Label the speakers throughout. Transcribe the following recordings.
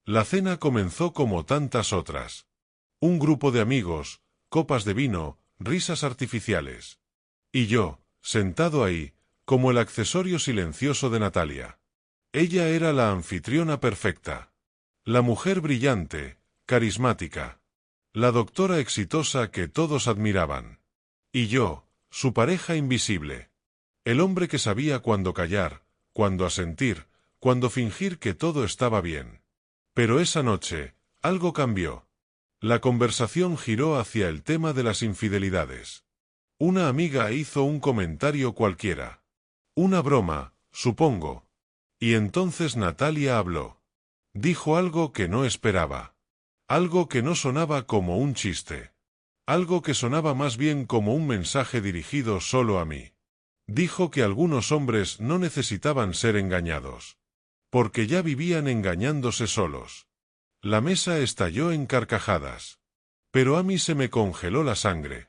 Speaker 1: La cena comenzó como tantas otras. Un grupo de amigos, copas de vino, risas artificiales. Y yo, sentado ahí, como el accesorio silencioso de Natalia. Ella era la anfitriona perfecta. La mujer brillante, carismática. La doctora exitosa que todos admiraban. Y yo, su pareja invisible. El hombre que sabía cuándo callar, cuándo asentir, cuándo fingir que todo estaba bien. Pero esa noche, algo cambió. La conversación giró hacia el tema de las infidelidades. Una amiga hizo un comentario cualquiera. Una broma, supongo. Y entonces Natalia habló. Dijo algo que no esperaba. Algo que no sonaba como un chiste. Algo que sonaba más bien como un mensaje dirigido solo a mí. Dijo que algunos hombres no necesitaban ser engañados. Porque ya vivían engañándose solos. La mesa estalló en carcajadas. Pero a mí se me congeló la sangre.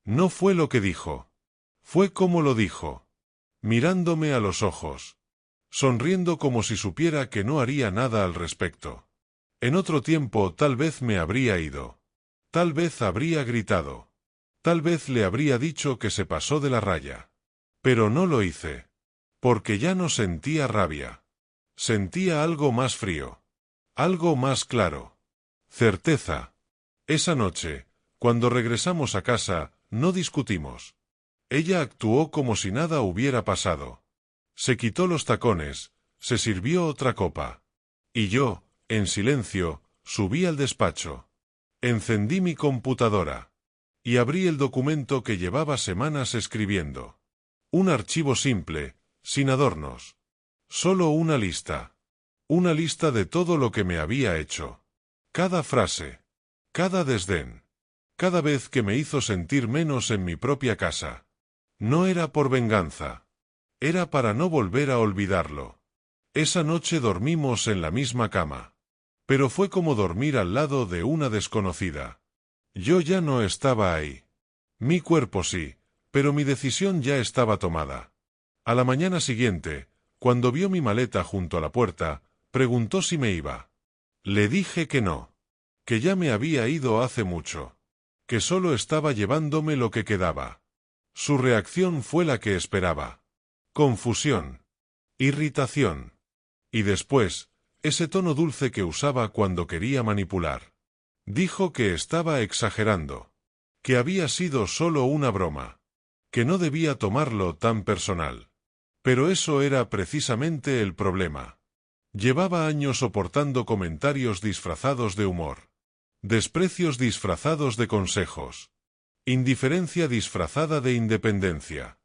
Speaker 1: No fue lo que dijo. Fue como lo dijo. Mirándome a los ojos. Sonriendo como si supiera que no haría nada al respecto. En otro tiempo tal vez me habría ido. Tal vez habría gritado. Tal vez le habría dicho que se pasó de la raya. Pero no lo hice. Porque ya no sentía rabia. Sentía algo más frío. Algo más claro. Certeza. Esa noche, cuando regresamos a casa, no discutimos. Ella actuó como si nada hubiera pasado. Se quitó los tacones, se sirvió otra copa. Y yo, en silencio, subí al despacho. Encendí mi computadora. Y abrí el documento que llevaba semanas escribiendo. Un archivo simple, sin adornos. Solo una lista. Una lista de todo lo que me había hecho. Cada frase. Cada desdén. Cada vez que me hizo sentir menos en mi propia casa. No era por venganza. Era para no volver a olvidarlo. Esa noche dormimos en la misma cama. Pero fue como dormir al lado de una desconocida. Yo ya no estaba ahí. Mi cuerpo sí, pero mi decisión ya estaba tomada. A la mañana siguiente, cuando vio mi maleta junto a la puerta, preguntó si me iba. Le dije que no. Que ya me había ido hace mucho. Que solo estaba llevándome lo que quedaba. Su reacción fue la que esperaba. Confusión. Irritación. Y después, ese tono dulce que usaba cuando quería manipular. Dijo que estaba exagerando. Que había sido solo una broma. Que no debía tomarlo tan personal. Pero eso era precisamente el problema. Llevaba años soportando comentarios disfrazados de humor. Desprecios disfrazados de consejos. Indiferencia disfrazada de independencia.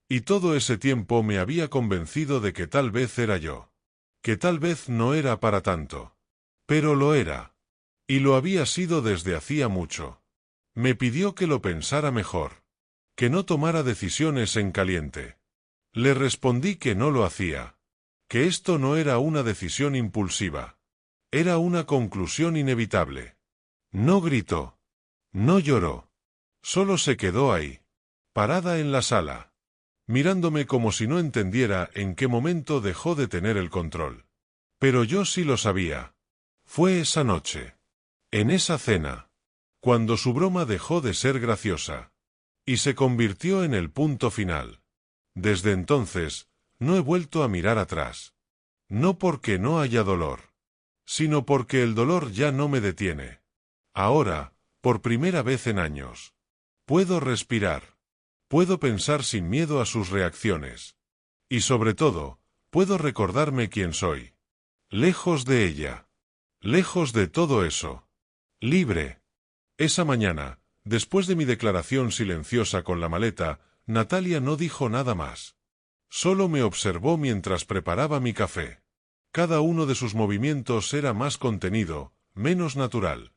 Speaker 1: Y todo ese tiempo me había convencido de que tal vez era yo. Que tal vez no era para tanto. Pero lo era. Y lo había sido desde hacía mucho. Me pidió que lo pensara mejor. Que no tomara decisiones en caliente. Le respondí que no lo hacía. Que esto no era una decisión impulsiva. Era una conclusión inevitable. No gritó. No lloró. Solo se quedó ahí. Parada en la sala. Mirándome como si no entendiera en qué momento dejó de tener el control. Pero yo sí lo sabía. Fue esa noche. En esa cena. Cuando su broma dejó de ser graciosa. Y se convirtió en el punto final. Desde entonces, no he vuelto a mirar atrás. No porque no haya dolor. Sino porque el dolor ya no me detiene. Ahora, por primera vez en años. Puedo respirar. Puedo pensar sin miedo a sus reacciones. Y sobre todo, puedo recordarme quién soy. Lejos de ella. Lejos de todo eso. Libre. Esa mañana, después de mi declaración silenciosa con la maleta, Natalia no dijo nada más. Solo me observó mientras preparaba mi café. Cada uno de sus movimientos era más contenido, menos natural.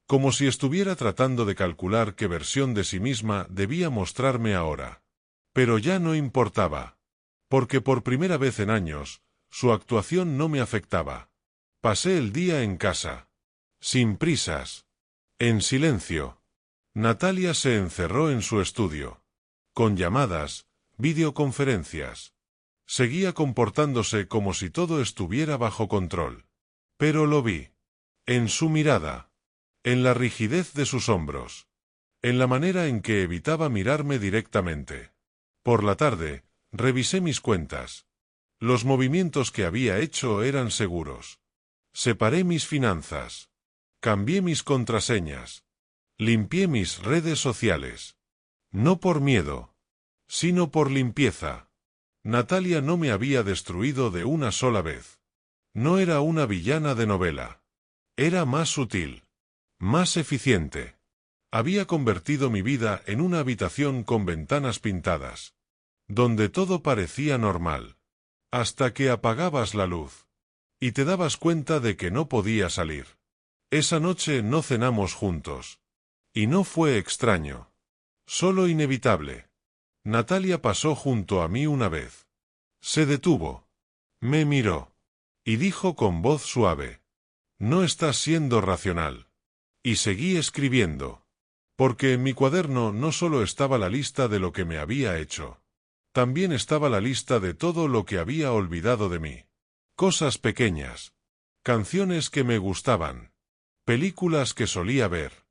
Speaker 1: Como si estuviera tratando de calcular qué versión de sí misma debía mostrarme ahora. Pero ya no importaba. Porque por primera vez en años, su actuación no me afectaba. Pasé el día en casa. Sin prisas. En silencio. Natalia se encerró en su estudio. Con llamadas, videoconferencias. Seguía comportándose como si todo estuviera bajo control. Pero lo vi. En su mirada. En la rigidez de sus hombros. En la manera en que evitaba mirarme directamente. Por la tarde, revisé mis cuentas. Los movimientos que había hecho eran seguros. Separé mis finanzas. Cambié mis contraseñas. Limpié mis redes sociales. No por miedo, sino por limpieza. Natalia no me había destruido de una sola vez. No era una villana de novela. Era más sutil. Más eficiente. Había convertido mi vida en una habitación con ventanas pintadas. Donde todo parecía normal. Hasta que apagabas la luz. Y te dabas cuenta de que no podía salir. Esa noche no cenamos juntos. Y no fue extraño. Solo inevitable. Natalia pasó junto a mí una vez. Se detuvo. Me miró. Y dijo con voz suave. No estás siendo racional. Y seguí escribiendo. Porque en mi cuaderno no solo estaba la lista de lo que me había hecho. También estaba la lista de todo lo que había olvidado de mí. Cosas pequeñas. Canciones que me gustaban. Películas que solía ver.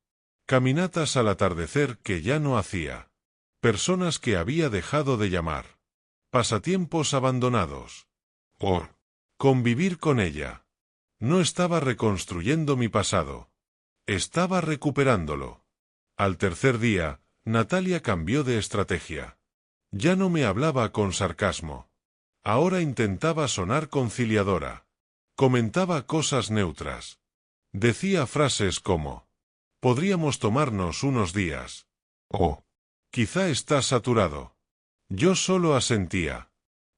Speaker 1: Caminatas al atardecer que ya no hacía. Personas que había dejado de llamar. Pasatiempos abandonados. Convivir con ella. No estaba reconstruyendo mi pasado. Estaba recuperándolo. Al tercer día, Natalia cambió de estrategia. Ya no me hablaba con sarcasmo. Ahora intentaba sonar conciliadora. Comentaba cosas neutras. Decía frases como: podríamos tomarnos unos días. O: quizá estás saturado. Yo solo asentía.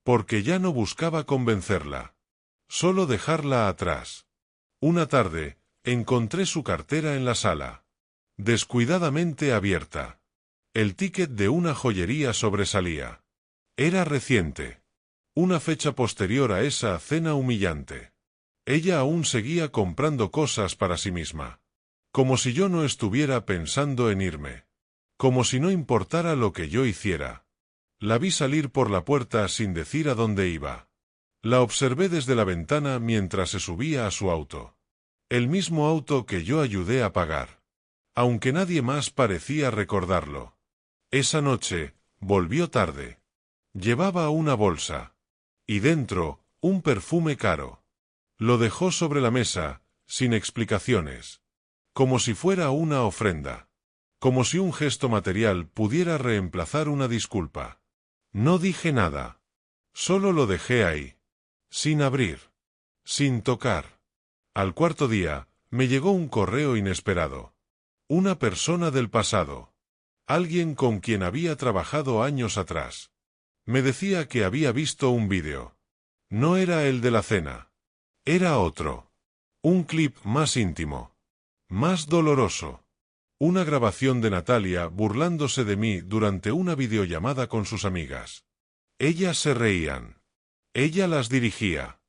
Speaker 1: Porque ya no buscaba convencerla. Solo dejarla atrás. Una tarde, encontré su cartera en la sala. Descuidadamente abierta. El ticket de una joyería sobresalía. Era reciente. Una fecha posterior a esa cena humillante. Ella aún seguía comprando cosas para sí misma. Como si yo no estuviera pensando en irme. Como si no importara lo que yo hiciera. La vi salir por la puerta sin decir a dónde iba. La observé desde la ventana mientras se subía a su auto. El mismo auto que yo ayudé a pagar. Aunque nadie más parecía recordarlo. Esa noche, volvió tarde. Llevaba una bolsa. Y dentro, un perfume caro. Lo dejó sobre la mesa, sin explicaciones. Como si fuera una ofrenda. Como si un gesto material pudiera reemplazar una disculpa. No dije nada. Solo lo dejé ahí. Sin abrir. Sin tocar. Al cuarto día, me llegó un correo inesperado. Una persona del pasado. Alguien con quien había trabajado años atrás. Me decía que había visto un vídeo. No era el de la cena. Era otro. Un clip más íntimo. Más doloroso. Una grabación de Natalia burlándose de mí durante una videollamada con sus amigas. Ellas se reían. Ella las dirigía.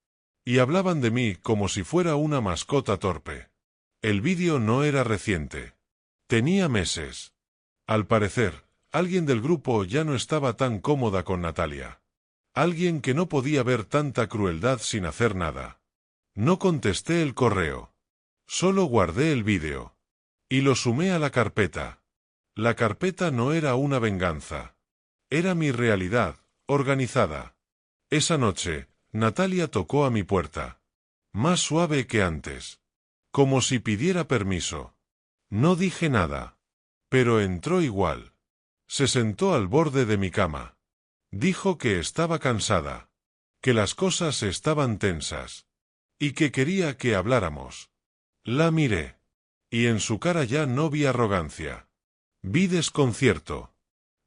Speaker 1: Y hablaban de mí como si fuera una mascota torpe. El vídeo no era reciente. Tenía meses. Al parecer, alguien del grupo ya no estaba tan cómoda con Natalia. Alguien que no podía ver tanta crueldad sin hacer nada. No contesté el correo. Solo guardé el vídeo. Y lo sumé a la carpeta. La carpeta no era una venganza. Era mi realidad, organizada. Esa noche, Natalia tocó a mi puerta. Más suave que antes. Como si pidiera permiso. No dije nada. Pero entró igual. Se sentó al borde de mi cama. Dijo que estaba cansada. Que las cosas estaban tensas. Y que quería que habláramos. La miré. Y en su cara ya no vi arrogancia. Vi desconcierto.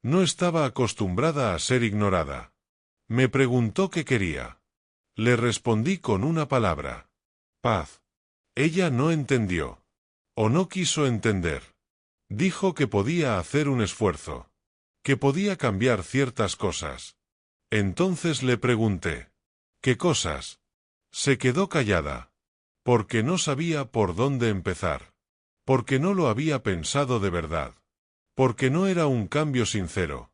Speaker 1: No estaba acostumbrada a ser ignorada. Me preguntó qué quería. Le respondí con una palabra. Paz. Ella no entendió. O no quiso entender. Dijo que podía hacer un esfuerzo. Que podía cambiar ciertas cosas. Entonces le pregunté. ¿Qué cosas? Se quedó callada. Porque no sabía por dónde empezar. Porque no lo había pensado de verdad. Porque no era un cambio sincero.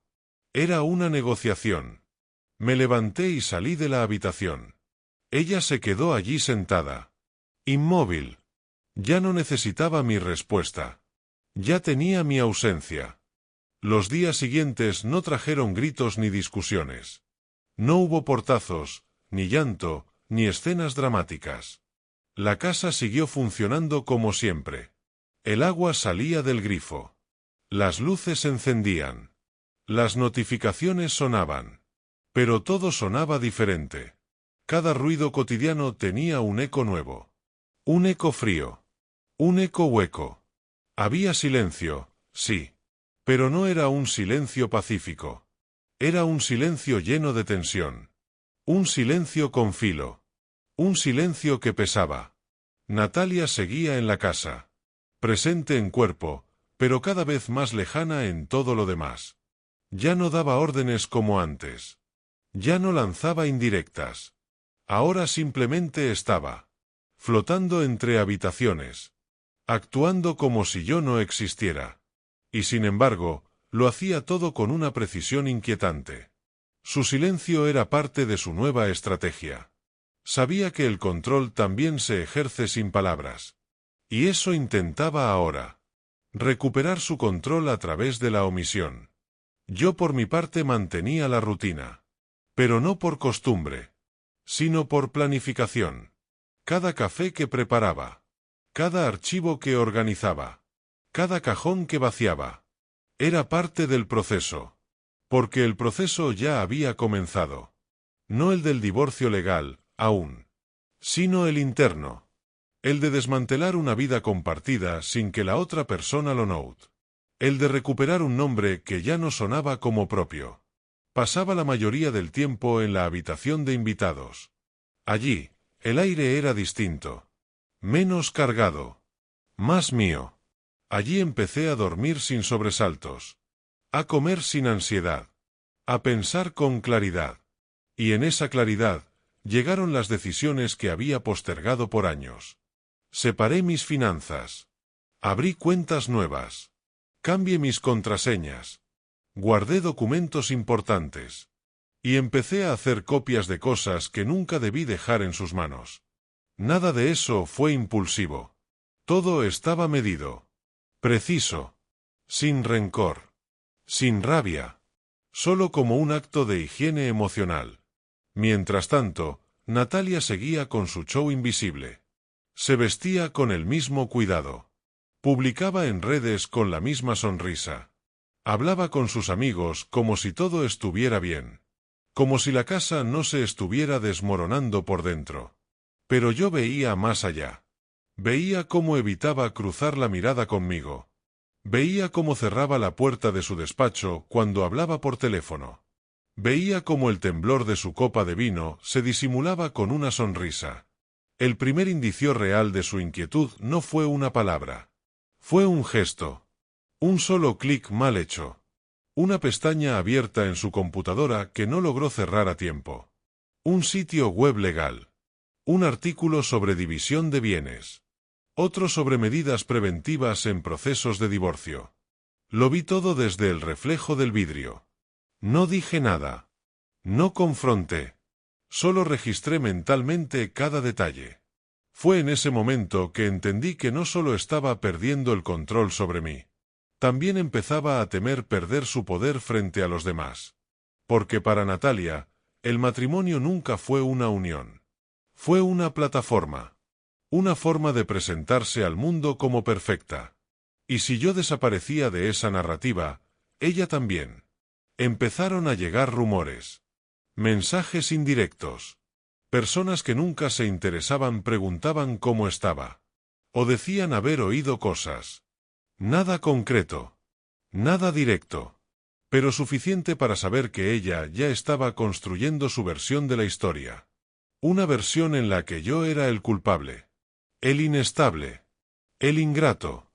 Speaker 1: Era una negociación. Me levanté y salí de la habitación. Ella se quedó allí sentada. Inmóvil. Ya no necesitaba mi respuesta. Ya tenía mi ausencia. Los días siguientes no trajeron gritos ni discusiones. No hubo portazos, ni llanto, ni escenas dramáticas. La casa siguió funcionando como siempre. El agua salía del grifo. Las luces se encendían. Las notificaciones sonaban. Pero todo sonaba diferente. Cada ruido cotidiano tenía un eco nuevo. Un eco frío. Un eco hueco. Había silencio, sí. Pero no era un silencio pacífico. Era un silencio lleno de tensión. Un silencio con filo. Un silencio que pesaba. Natalia seguía en la casa. Presente en cuerpo, pero cada vez más lejana en todo lo demás. Ya no daba órdenes como antes. Ya no lanzaba indirectas. Ahora simplemente estaba. Flotando entre habitaciones. Actuando como si yo no existiera. Y sin embargo, lo hacía todo con una precisión inquietante. Su silencio era parte de su nueva estrategia. Sabía que el control también se ejerce sin palabras. Y eso intentaba ahora. Recuperar su control a través de la omisión. Yo por mi parte mantenía la rutina. Pero no por costumbre. Sino por planificación. Cada café que preparaba. Cada archivo que organizaba. Cada cajón que vaciaba. Era parte del proceso. Porque el proceso ya había comenzado. No el del divorcio legal, aún. Sino el interno. El de desmantelar una vida compartida sin que la otra persona lo note. El de recuperar un nombre que ya no sonaba como propio. Pasaba la mayoría del tiempo en la habitación de invitados. Allí, el aire era distinto. Menos cargado. Más mío. Allí empecé a dormir sin sobresaltos. A comer sin ansiedad. A pensar con claridad. Y en esa claridad, llegaron las decisiones que había postergado por años. Separé mis finanzas. Abrí cuentas nuevas. Cambié mis contraseñas. Guardé documentos importantes. Y empecé a hacer copias de cosas que nunca debí dejar en sus manos. Nada de eso fue impulsivo. Todo estaba medido. Preciso. Sin rencor. Sin rabia. Solo como un acto de higiene emocional. Mientras tanto, Natalia seguía con su show invisible. Se vestía con el mismo cuidado. Publicaba en redes con la misma sonrisa. Hablaba con sus amigos como si todo estuviera bien. Como si la casa no se estuviera desmoronando por dentro. Pero yo veía más allá. Veía cómo evitaba cruzar la mirada conmigo. Veía cómo cerraba la puerta de su despacho cuando hablaba por teléfono. Veía cómo el temblor de su copa de vino se disimulaba con una sonrisa. El primer indicio real de su inquietud no fue una palabra. Fue un gesto. Un solo clic mal hecho. Una pestaña abierta en su computadora que no logró cerrar a tiempo. Un sitio web legal. Un artículo sobre división de bienes. Otro sobre medidas preventivas en procesos de divorcio. Lo vi todo desde el reflejo del vidrio. No dije nada. No confronté. Solo registré mentalmente cada detalle. Fue en ese momento que entendí que no solo estaba perdiendo el control sobre mí. También empezaba a temer perder su poder frente a los demás. Porque para Natalia, el matrimonio nunca fue una unión. Fue una plataforma. Una forma de presentarse al mundo como perfecta. Y si yo desaparecía de esa narrativa, ella también. Empezaron a llegar rumores. Mensajes indirectos. Personas que nunca se interesaban preguntaban cómo estaba. O decían haber oído cosas. Nada concreto. Nada directo. Pero suficiente para saber que ella ya estaba construyendo su versión de la historia. Una versión en la que yo era el culpable. El inestable. El ingrato.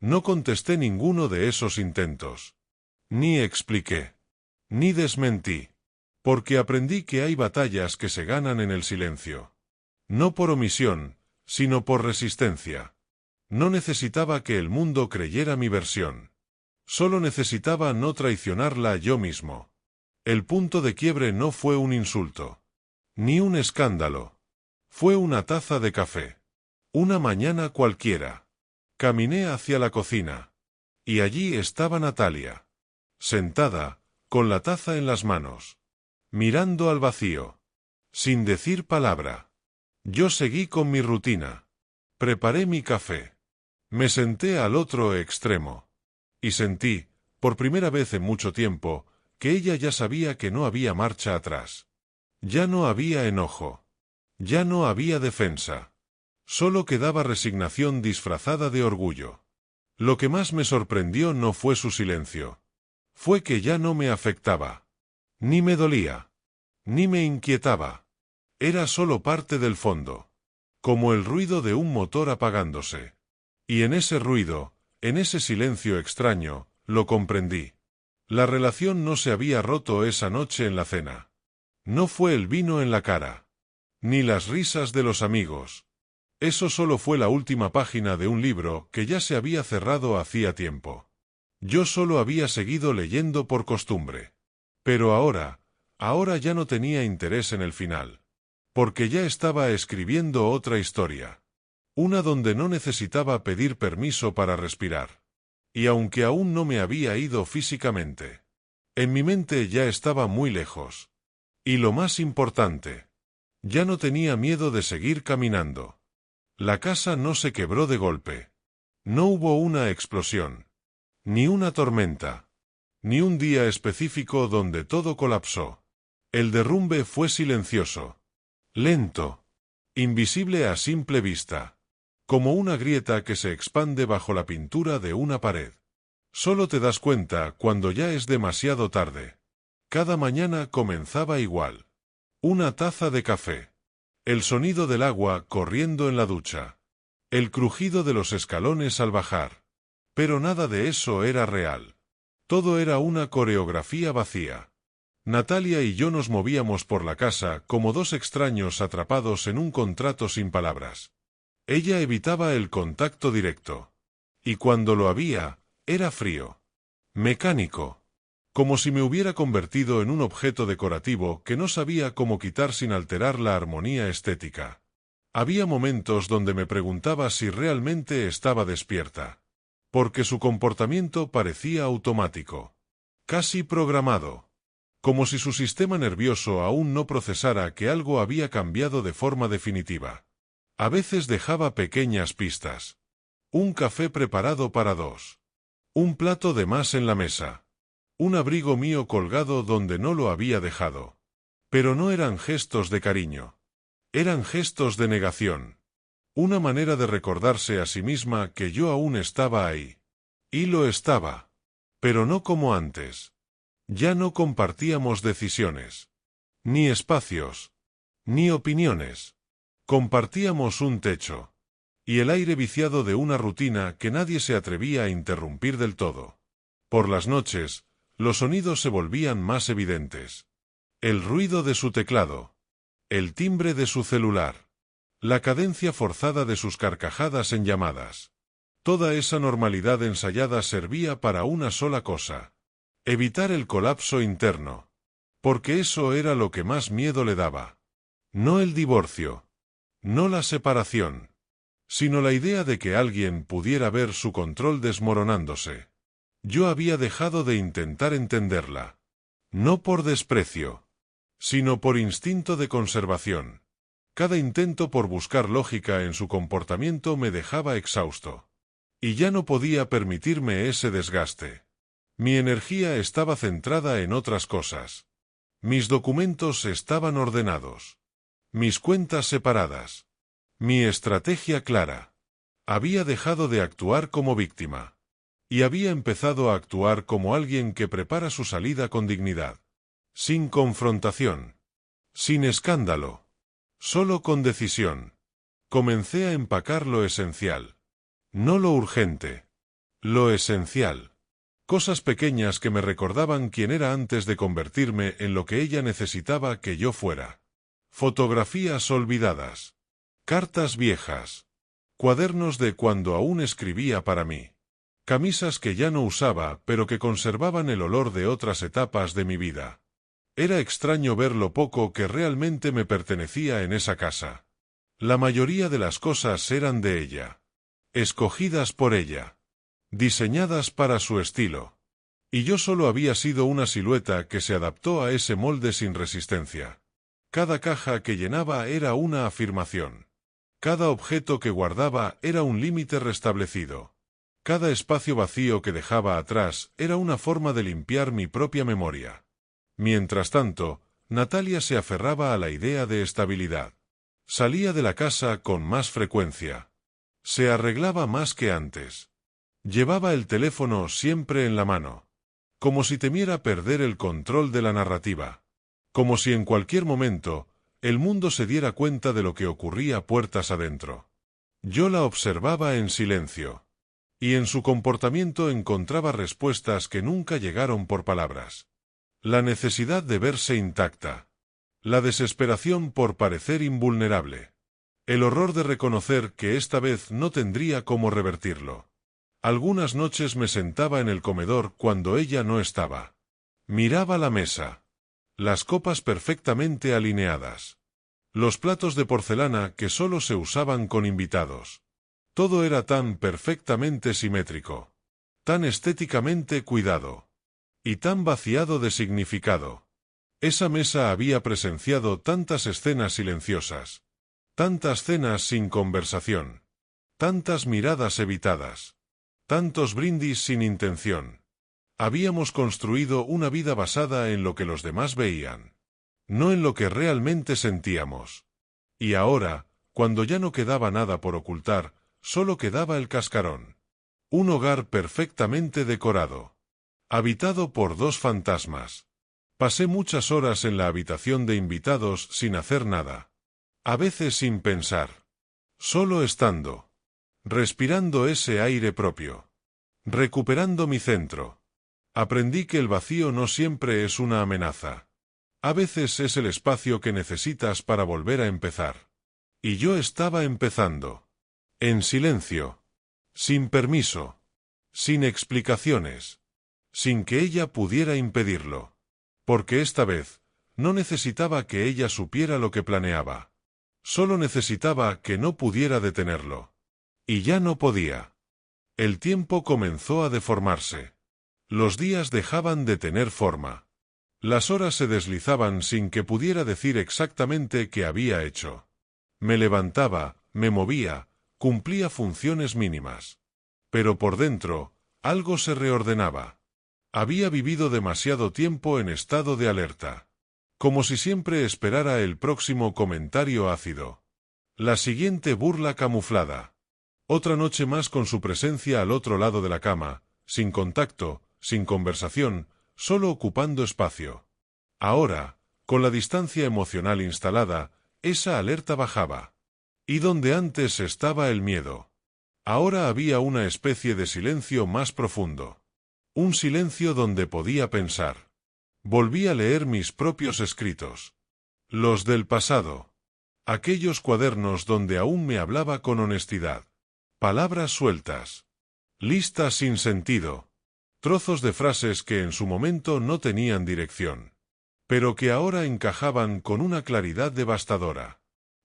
Speaker 1: No contesté ninguno de esos intentos. Ni expliqué. Ni desmentí. Porque aprendí que hay batallas que se ganan en el silencio. No por omisión, sino por resistencia. No necesitaba que el mundo creyera mi versión. Solo necesitaba no traicionarla yo mismo. El punto de quiebre no fue un insulto. Ni un escándalo. Fue una taza de café. Una mañana cualquiera. Caminé hacia la cocina. Y allí estaba Natalia. Sentada, con la taza en las manos. Mirando al vacío. Sin decir palabra. Yo seguí con mi rutina. Preparé mi café. Me senté al otro extremo. Y sentí, por primera vez en mucho tiempo, que ella ya sabía que no había marcha atrás. Ya no había enojo. Ya no había defensa. Solo quedaba resignación disfrazada de orgullo. Lo que más me sorprendió no fue su silencio. Fue que ya no me afectaba. Ni me dolía. Ni me inquietaba. Era solo parte del fondo. Como el ruido de un motor apagándose. Y en ese ruido, en ese silencio extraño, lo comprendí. La relación no se había roto esa noche en la cena. No fue el vino en la cara. Ni las risas de los amigos. Eso solo fue la última página de un libro que ya se había cerrado hacía tiempo. Yo solo había seguido leyendo por costumbre. Pero ahora ya no tenía interés en el final. Porque ya estaba escribiendo otra historia. Una donde no necesitaba pedir permiso para respirar. Y aunque aún no me había ido físicamente, en mi mente ya estaba muy lejos. Y lo más importante, ya no tenía miedo de seguir caminando. La casa no se quebró de golpe. No hubo una explosión. Ni una tormenta. Ni un día específico donde todo colapsó. El derrumbe fue silencioso. Lento. Invisible a simple vista. Como una grieta que se expande bajo la pintura de una pared. Solo te das cuenta cuando ya es demasiado tarde. Cada mañana comenzaba igual. Una taza de café. El sonido del agua corriendo en la ducha. El crujido de los escalones al bajar. Pero nada de eso era real. Todo era una coreografía vacía. Natalia y yo nos movíamos por la casa como dos extraños atrapados en un contrato sin palabras. Ella evitaba el contacto directo. Y cuando lo había, era frío. Mecánico. Como si me hubiera convertido en un objeto decorativo que no sabía cómo quitar sin alterar la armonía estética. Había momentos donde me preguntaba si realmente estaba despierta. Porque su comportamiento parecía automático. Casi programado. Como si su sistema nervioso aún no procesara que algo había cambiado de forma definitiva. A veces dejaba pequeñas pistas. Un café preparado para dos. Un plato de más en la mesa. Un abrigo mío colgado donde no lo había dejado. Pero no eran gestos de cariño. Eran gestos de negación. Una manera de recordarse a sí misma que yo aún estaba ahí. Y lo estaba. Pero no como antes. Ya no compartíamos decisiones. Ni espacios. Ni opiniones. Compartíamos un techo. Y el aire viciado de una rutina que nadie se atrevía a interrumpir del todo. Por las noches, los sonidos se volvían más evidentes. El ruido de su teclado. El timbre de su celular. La cadencia forzada de sus carcajadas en llamadas. Toda esa normalidad ensayada servía para una sola cosa. Evitar el colapso interno. Porque eso era lo que más miedo le daba. No el divorcio. No la separación. Sino la idea de que alguien pudiera ver su control desmoronándose. Yo había dejado de intentar entenderla. No por desprecio. Sino por instinto de conservación. Cada intento por buscar lógica en su comportamiento me dejaba exhausto. Y ya no podía permitirme ese desgaste. Mi energía estaba centrada en otras cosas. Mis documentos estaban ordenados. Mis cuentas separadas. Mi estrategia clara. Había dejado de actuar como víctima. Y había empezado a actuar como alguien que prepara su salida con dignidad. Sin confrontación. Sin escándalo. Solo con decisión. Comencé a empacar lo esencial. No lo urgente. Lo esencial. Cosas pequeñas que me recordaban quién era antes de convertirme en lo que ella necesitaba que yo fuera. Fotografías olvidadas. Cartas viejas. Cuadernos de cuando aún escribía para mí. Camisas que ya no usaba, pero que conservaban el olor de otras etapas de mi vida. Era extraño ver lo poco que realmente me pertenecía en esa casa. La mayoría de las cosas eran de ella. Escogidas por ella. Diseñadas para su estilo. Y yo solo había sido una silueta que se adaptó a ese molde sin resistencia. Cada caja que llenaba era una afirmación. Cada objeto que guardaba era un límite restablecido. Cada espacio vacío que dejaba atrás era una forma de limpiar mi propia memoria. Mientras tanto, Natalia se aferraba a la idea de estabilidad. Salía de la casa con más frecuencia. Se arreglaba más que antes. Llevaba el teléfono siempre en la mano. Como si temiera perder el control de la narrativa. Como si en cualquier momento, el mundo se diera cuenta de lo que ocurría puertas adentro. Yo la observaba en silencio. Y en su comportamiento encontraba respuestas que nunca llegaron por palabras. La necesidad de verse intacta. La desesperación por parecer invulnerable. El horror de reconocer que esta vez no tendría cómo revertirlo. Algunas noches me sentaba en el comedor cuando ella no estaba. Miraba la mesa. Las copas perfectamente alineadas. Los platos de porcelana que solo se usaban con invitados. Todo era tan perfectamente simétrico. Tan estéticamente cuidado. Y tan vaciado de significado. Esa mesa había presenciado tantas escenas silenciosas. Tantas cenas sin conversación. Tantas miradas evitadas. Tantos brindis sin intención. Habíamos construido una vida basada en lo que los demás veían. No en lo que realmente sentíamos. Y ahora, cuando ya no quedaba nada por ocultar, solo quedaba el cascarón. Un hogar perfectamente decorado. Habitado por dos fantasmas. Pasé muchas horas en la habitación de invitados sin hacer nada. A veces sin pensar. Solo estando. Respirando ese aire propio. Recuperando mi centro. Aprendí que el vacío no siempre es una amenaza. A veces es el espacio que necesitas para volver a empezar. Y yo estaba empezando. En silencio. Sin permiso. Sin explicaciones. Sin que ella pudiera impedirlo. Porque esta vez, no necesitaba que ella supiera lo que planeaba. Solo necesitaba que no pudiera detenerlo. Y ya no podía. El tiempo comenzó a deformarse. Los días dejaban de tener forma. Las horas se deslizaban sin que pudiera decir exactamente qué había hecho. Me levantaba, me movía, cumplía funciones mínimas. Pero por dentro, algo se reordenaba. Había vivido demasiado tiempo en estado de alerta. Como si siempre esperara el próximo comentario ácido. La siguiente burla camuflada. Otra noche más con su presencia al otro lado de la cama, sin contacto, sin conversación, solo ocupando espacio. Ahora, con la distancia emocional instalada, esa alerta bajaba. Y donde antes estaba el miedo. Ahora había una especie de silencio más profundo. Un silencio donde podía pensar. Volví a leer mis propios escritos. Los del pasado. Aquellos cuadernos donde aún me hablaba con honestidad. Palabras sueltas. Listas sin sentido. Trozos de frases que en su momento no tenían dirección. Pero que ahora encajaban con una claridad devastadora.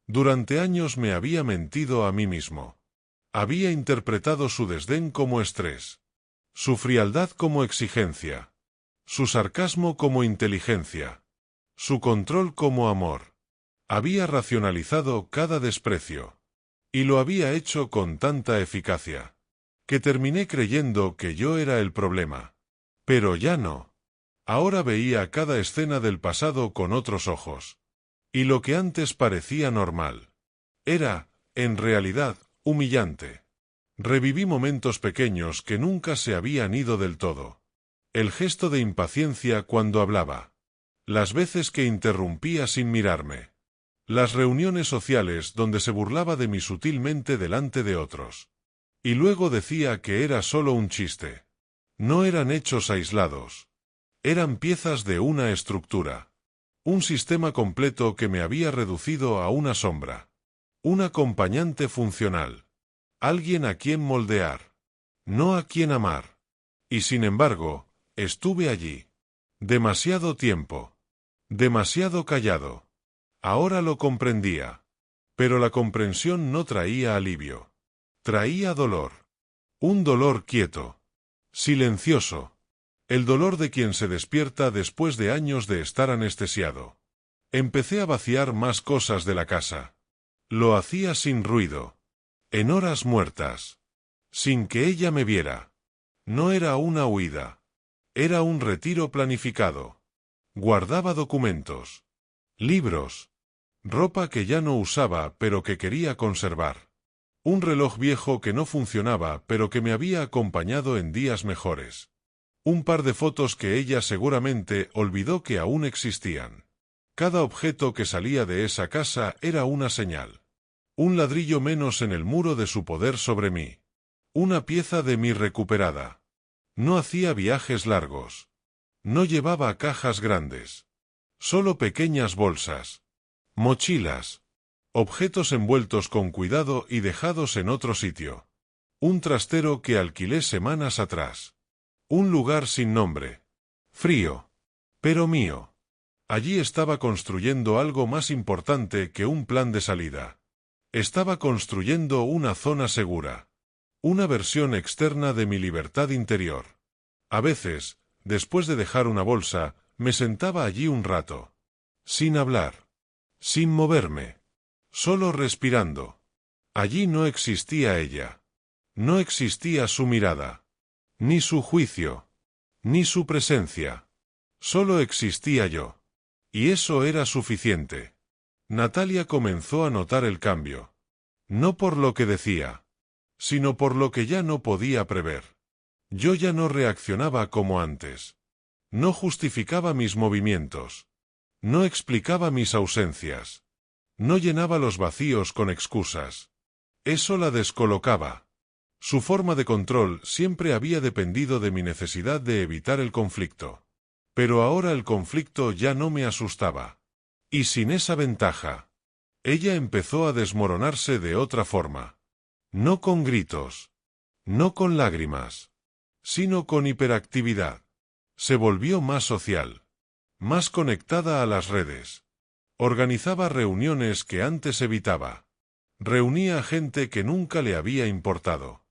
Speaker 1: Durante años me había mentido a mí mismo. Había interpretado su desdén como estrés. Su frialdad como exigencia. Su sarcasmo como inteligencia. Su control como amor. Había racionalizado cada desprecio. Y lo había hecho con tanta eficacia. Que terminé creyendo que yo era el problema. Pero ya no. Ahora veía cada escena del pasado con otros ojos. Y lo que antes parecía normal. Era, en realidad, humillante. Reviví momentos pequeños que nunca se habían ido del todo. El gesto de impaciencia cuando hablaba. Las veces que interrumpía sin mirarme. Las reuniones sociales donde se burlaba de mí sutilmente delante de otros. Y luego decía que era solo un chiste. No eran hechos aislados. Eran piezas de una estructura. Un sistema completo que me había reducido a una sombra. Un acompañante funcional. Alguien a quien moldear. No a quien amar. Y sin embargo, estuve allí. Demasiado tiempo. Demasiado callado. Ahora lo comprendía. Pero la comprensión no traía alivio. Traía dolor. Un dolor quieto. Silencioso. El dolor de quien se despierta después de años de estar anestesiado. Empecé a vaciar más cosas de la casa. Lo hacía sin ruido. En horas muertas. Sin que ella me viera. No era una huida. Era un retiro planificado. Guardaba documentos. Libros. Ropa que ya no usaba pero que quería conservar. Un reloj viejo que no funcionaba pero que me había acompañado en días mejores. Un par de fotos que ella seguramente olvidó que aún existían. Cada objeto que salía de esa casa era una señal. Un ladrillo menos en el muro de su poder sobre mí. Una pieza de mí recuperada. No hacía viajes largos. No llevaba cajas grandes. Solo pequeñas bolsas. Mochilas. Objetos envueltos con cuidado y dejados en otro sitio. Un trastero que alquilé semanas atrás. Un lugar sin nombre. Frío. Pero mío. Allí estaba construyendo algo más importante que un plan de salida. Estaba construyendo una zona segura. Una versión externa de mi libertad interior. A veces, después de dejar una bolsa, me sentaba allí un rato. Sin hablar. Sin moverme. Solo respirando. Allí no existía ella. No existía su mirada. Ni su juicio. Ni su presencia. Solo existía yo. Y eso era suficiente. Natalia comenzó a notar el cambio. No por lo que decía, sino por lo que ya no podía prever. Yo ya no reaccionaba como antes. No justificaba mis movimientos. No explicaba mis ausencias. No llenaba los vacíos con excusas. Eso la descolocaba. Su forma de control siempre había dependido de mi necesidad de evitar el conflicto. Pero ahora el conflicto ya no me asustaba. Y sin esa ventaja, ella empezó a desmoronarse de otra forma. No con gritos. No con lágrimas. Sino con hiperactividad. Se volvió más social. Más conectada a las redes. Organizaba reuniones que antes evitaba. Reunía a gente que nunca le había importado.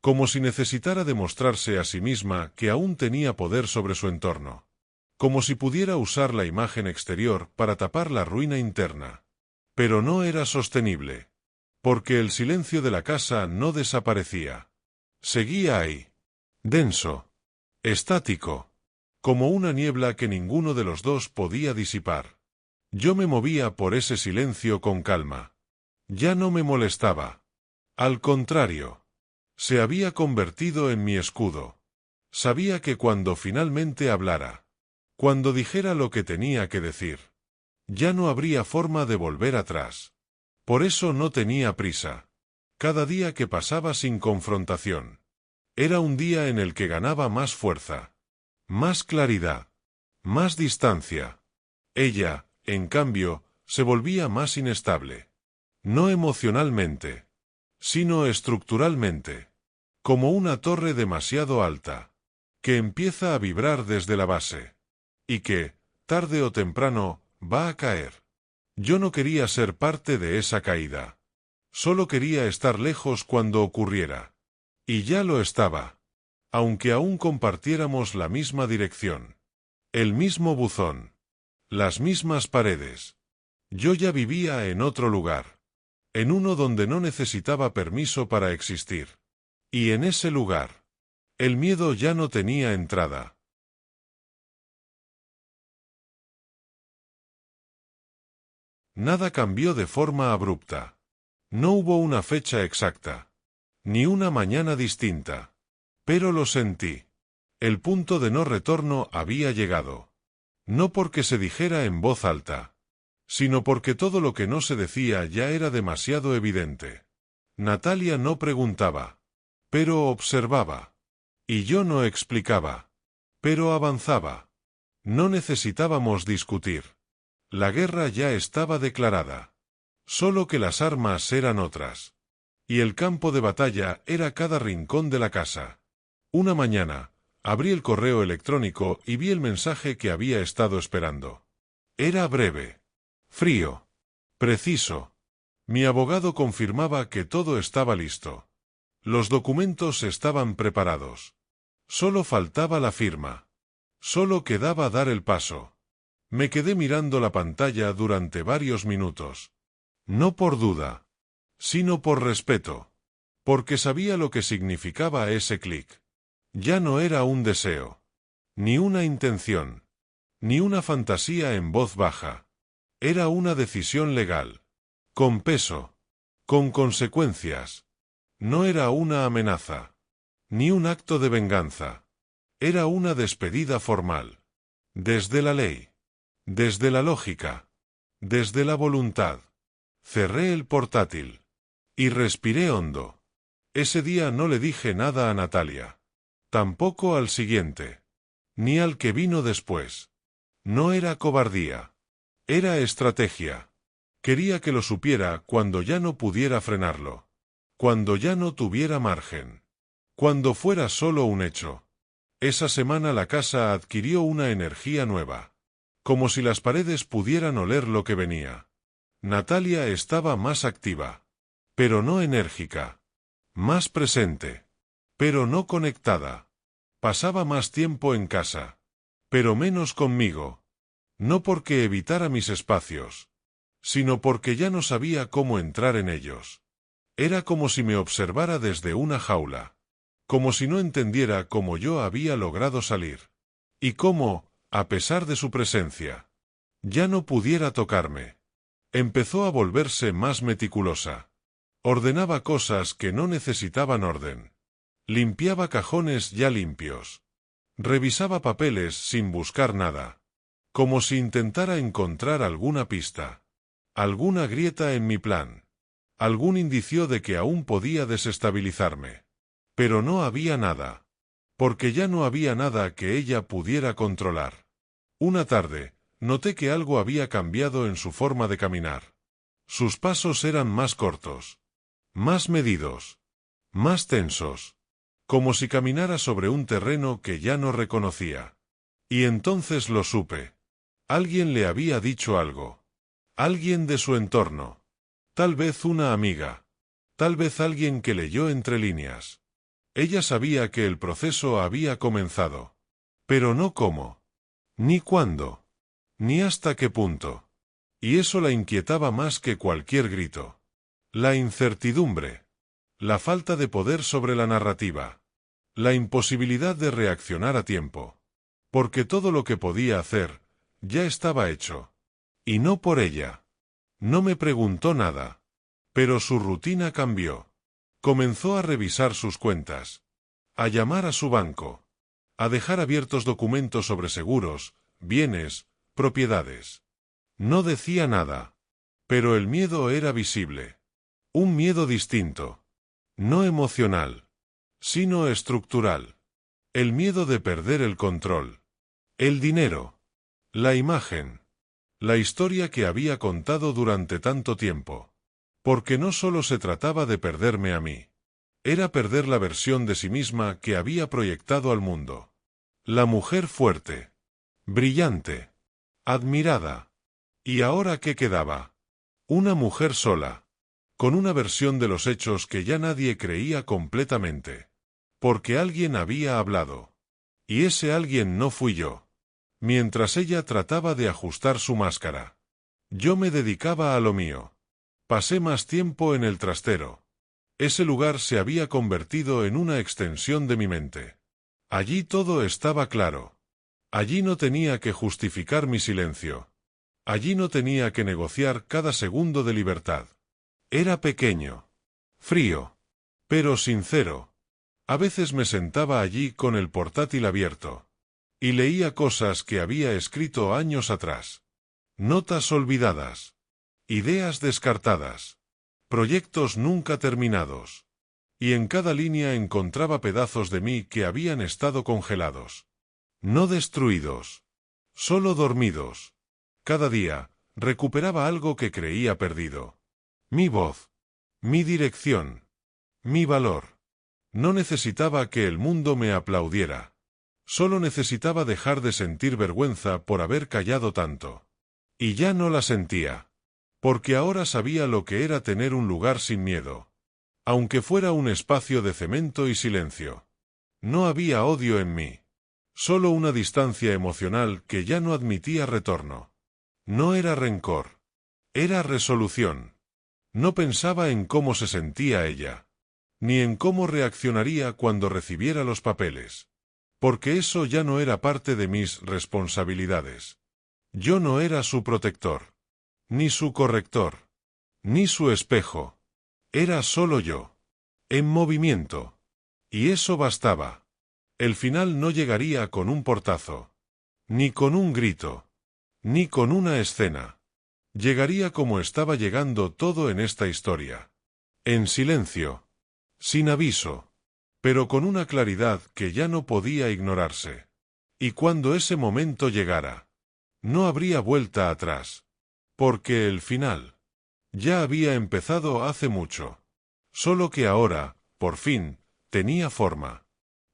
Speaker 1: Como si necesitara demostrarse a sí misma que aún tenía poder sobre su entorno. Como si pudiera usar la imagen exterior para tapar la ruina interna. Pero no era sostenible. Porque el silencio de la casa no desaparecía. Seguía ahí. Denso. Estático. Como una niebla que ninguno de los dos podía disipar. Yo me movía por ese silencio con calma. Ya no me molestaba. Al contrario. Se había convertido en mi escudo. Sabía que cuando finalmente hablara, cuando dijera lo que tenía que decir, ya no habría forma de volver atrás. Por eso no tenía prisa. Cada día que pasaba sin confrontación, era un día en el que ganaba más fuerza, más claridad, más distancia. Ella, en cambio, se volvía más inestable. No emocionalmente, sino estructuralmente. Como una torre demasiado alta, que empieza a vibrar desde la base. Y que, tarde o temprano, va a caer. Yo no quería ser parte de esa caída. Solo quería estar lejos cuando ocurriera. Y ya lo estaba. Aunque aún compartiéramos la misma dirección. El mismo buzón. Las mismas paredes. Yo ya vivía en otro lugar. En uno donde no necesitaba permiso para existir. Y en ese lugar, el miedo ya no tenía entrada. Nada cambió de forma abrupta. No hubo una fecha exacta. Ni una mañana distinta. Pero lo sentí. El punto de no retorno había llegado. No porque se dijera en voz alta, sino porque todo lo que no se decía ya era demasiado evidente. Natalia no preguntaba, pero observaba. Y yo no explicaba, pero avanzaba. No necesitábamos discutir. La guerra ya estaba declarada. Solo que las armas eran otras. Y el campo de batalla era cada rincón de la casa. Una mañana, abrí el correo electrónico y vi el mensaje que había estado esperando. Era breve. Frío. Preciso. Mi abogado confirmaba que todo estaba listo. Los documentos estaban preparados. Solo faltaba la firma. Solo quedaba dar el paso. Me quedé mirando la pantalla durante varios minutos. No por duda, sino por respeto. Porque sabía lo que significaba ese clic. Ya no era un deseo. Ni una intención. Ni una fantasía en voz baja. Era una decisión legal. Con peso. Con consecuencias. No era una amenaza. Ni un acto de venganza. Era una despedida formal. Desde la ley. Desde la lógica. Desde la voluntad. Cerré el portátil. Y respiré hondo. Ese día no le dije nada a Natalia. Tampoco al siguiente. Ni al que vino después. No era cobardía. Era estrategia. Quería que lo supiera cuando ya no pudiera frenarlo. Cuando ya no tuviera margen. Cuando fuera solo un hecho. Esa semana la casa adquirió una energía nueva. Como si las paredes pudieran oler lo que venía. Natalia estaba más activa. Pero no enérgica. Más presente. Pero no conectada. Pasaba más tiempo en casa. Pero menos conmigo. No porque evitara mis espacios. Sino porque ya no sabía cómo entrar en ellos. Era como si me observara desde una jaula. Como si no entendiera cómo yo había logrado salir. Y cómo, a pesar de su presencia, ya no pudiera tocarme. Empezó a volverse más meticulosa. Ordenaba cosas que no necesitaban orden. Limpiaba cajones ya limpios. Revisaba papeles sin buscar nada. Como si intentara encontrar alguna pista. Alguna grieta en mi plan. Algún indicio de que aún podía desestabilizarme. Pero no había nada. Porque ya no había nada que ella pudiera controlar. Una tarde, noté que algo había cambiado en su forma de caminar. Sus pasos eran más cortos. Más medidos. Más tensos. Como si caminara sobre un terreno que ya no reconocía. Y entonces lo supe. Alguien le había dicho algo. Alguien de su entorno. Tal vez una amiga. Tal vez alguien que leyó entre líneas. Ella sabía que el proceso había comenzado. Pero no cómo. Ni cuándo. Ni hasta qué punto. Y eso la inquietaba más que cualquier grito. La incertidumbre. La falta de poder sobre la narrativa. La imposibilidad de reaccionar a tiempo. Porque todo lo que podía hacer, ya estaba hecho. Y no por ella. No me preguntó nada. Pero su rutina cambió. Comenzó a revisar sus cuentas. A llamar a su banco. A dejar abiertos documentos sobre seguros, bienes, propiedades. No decía nada. Pero el miedo era visible. Un miedo distinto. No emocional. Sino estructural. El miedo de perder el control. El dinero. La imagen. La historia que había contado durante tanto tiempo. Porque no solo se trataba de perderme a mí. Era perder la versión de sí misma que había proyectado al mundo. La mujer fuerte. Brillante. Admirada. ¿Y ahora qué quedaba? Una mujer sola. Con una versión de los hechos que ya nadie creía completamente. Porque alguien había hablado. Y ese alguien no fui yo. Mientras ella trataba de ajustar su máscara. Yo me dedicaba a lo mío. Pasé más tiempo en el trastero. Ese lugar se había convertido en una extensión de mi mente. Allí todo estaba claro. Allí no tenía que justificar mi silencio. Allí no tenía que negociar cada segundo de libertad. Era pequeño. Frío. Pero sincero. A veces me sentaba allí con el portátil abierto. Y leía cosas que había escrito años atrás. Notas olvidadas. Ideas descartadas. Proyectos nunca terminados. Y en cada línea encontraba pedazos de mí que habían estado congelados. No destruidos. Solo dormidos. Cada día, recuperaba algo que creía perdido. Mi voz. Mi dirección. Mi valor. No necesitaba que el mundo me aplaudiera. Solo necesitaba dejar de sentir vergüenza por haber callado tanto. Y ya no la sentía. porque ahora sabía lo que era tener un lugar sin miedo. Aunque fuera un espacio de cemento y silencio. No había odio en mí. Solo una distancia emocional que ya no admitía retorno. No era rencor. Era resolución. No pensaba en cómo se sentía ella. Ni en cómo reaccionaría cuando recibiera los papeles. Porque eso ya no era parte de mis responsabilidades. Yo no era su protector. Ni su corrector. Ni su espejo. Era solo yo. En movimiento. Y eso bastaba. El final no llegaría con un portazo. Ni con un grito. Ni con una escena. Llegaría como estaba llegando todo en esta historia. En silencio. Sin aviso. Pero con una claridad que ya no podía ignorarse. Y cuando ese momento llegara, no habría vuelta atrás. Porque el final ya había empezado hace mucho. Solo que ahora, por fin, tenía forma.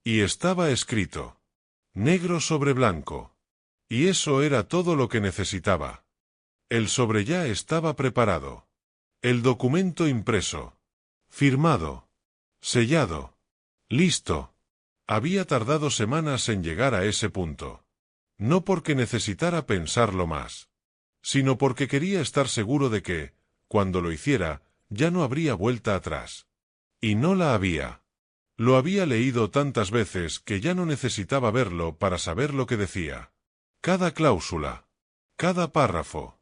Speaker 1: Y estaba escrito. Negro sobre blanco. Y eso era todo lo que necesitaba. El sobre ya estaba preparado. El documento impreso. Firmado. Sellado. Listo. Había tardado semanas en llegar a ese punto. No porque necesitara pensarlo más, sino porque quería estar seguro de que, cuando lo hiciera, ya no habría vuelta atrás. Y no la había. Lo había leído tantas veces que ya no necesitaba verlo para saber lo que decía. Cada cláusula. Cada párrafo.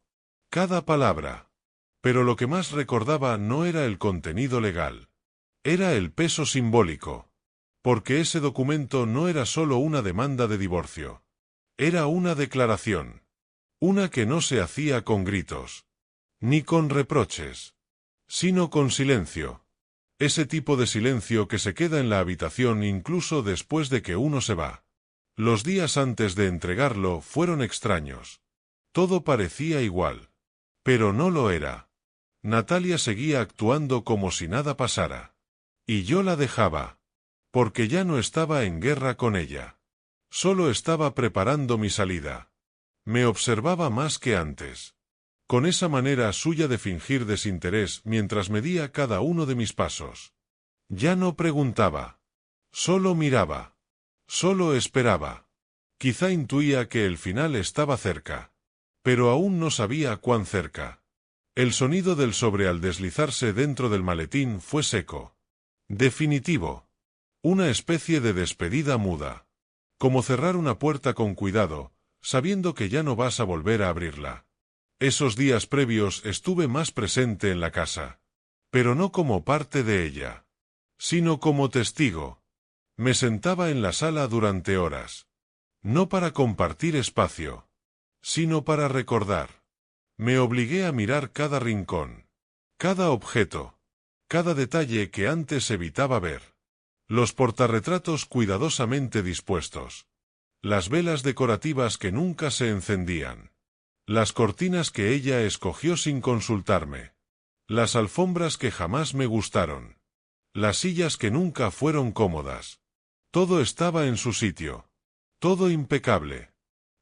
Speaker 1: Cada palabra. Pero lo que más recordaba no era el contenido legal. Era el peso simbólico. Porque ese documento no era solo una demanda de divorcio. Era una declaración. Una que no se hacía con gritos. Ni con reproches. Sino con silencio. Ese tipo de silencio que se queda en la habitación incluso después de que uno se va. Los días antes de entregarlo fueron extraños. Todo parecía igual. Pero no lo era. Natalia seguía actuando como si nada pasara. Y yo la dejaba. Porque ya no estaba en guerra con ella. Solo estaba preparando mi salida. Me observaba más que antes. Con esa manera suya de fingir desinterés mientras medía cada uno de mis pasos. Ya no preguntaba. Solo miraba. Solo esperaba. Quizá intuía que el final estaba cerca. Pero aún no sabía cuán cerca. El sonido del sobre al deslizarse dentro del maletín fue seco. Definitivo. Una especie de despedida muda. Como cerrar una puerta con cuidado, sabiendo que ya no vas a volver a abrirla. Esos días previos estuve más presente en la casa. Pero no como parte de ella. Sino como testigo. Me sentaba en la sala durante horas. No para compartir espacio. Sino para recordar. Me obligué a mirar cada rincón. Cada objeto. Cada detalle que antes evitaba ver. Los portarretratos cuidadosamente dispuestos. Las velas decorativas que nunca se encendían. Las cortinas que ella escogió sin consultarme. Las alfombras que jamás me gustaron. Las sillas que nunca fueron cómodas. Todo estaba en su sitio. Todo impecable.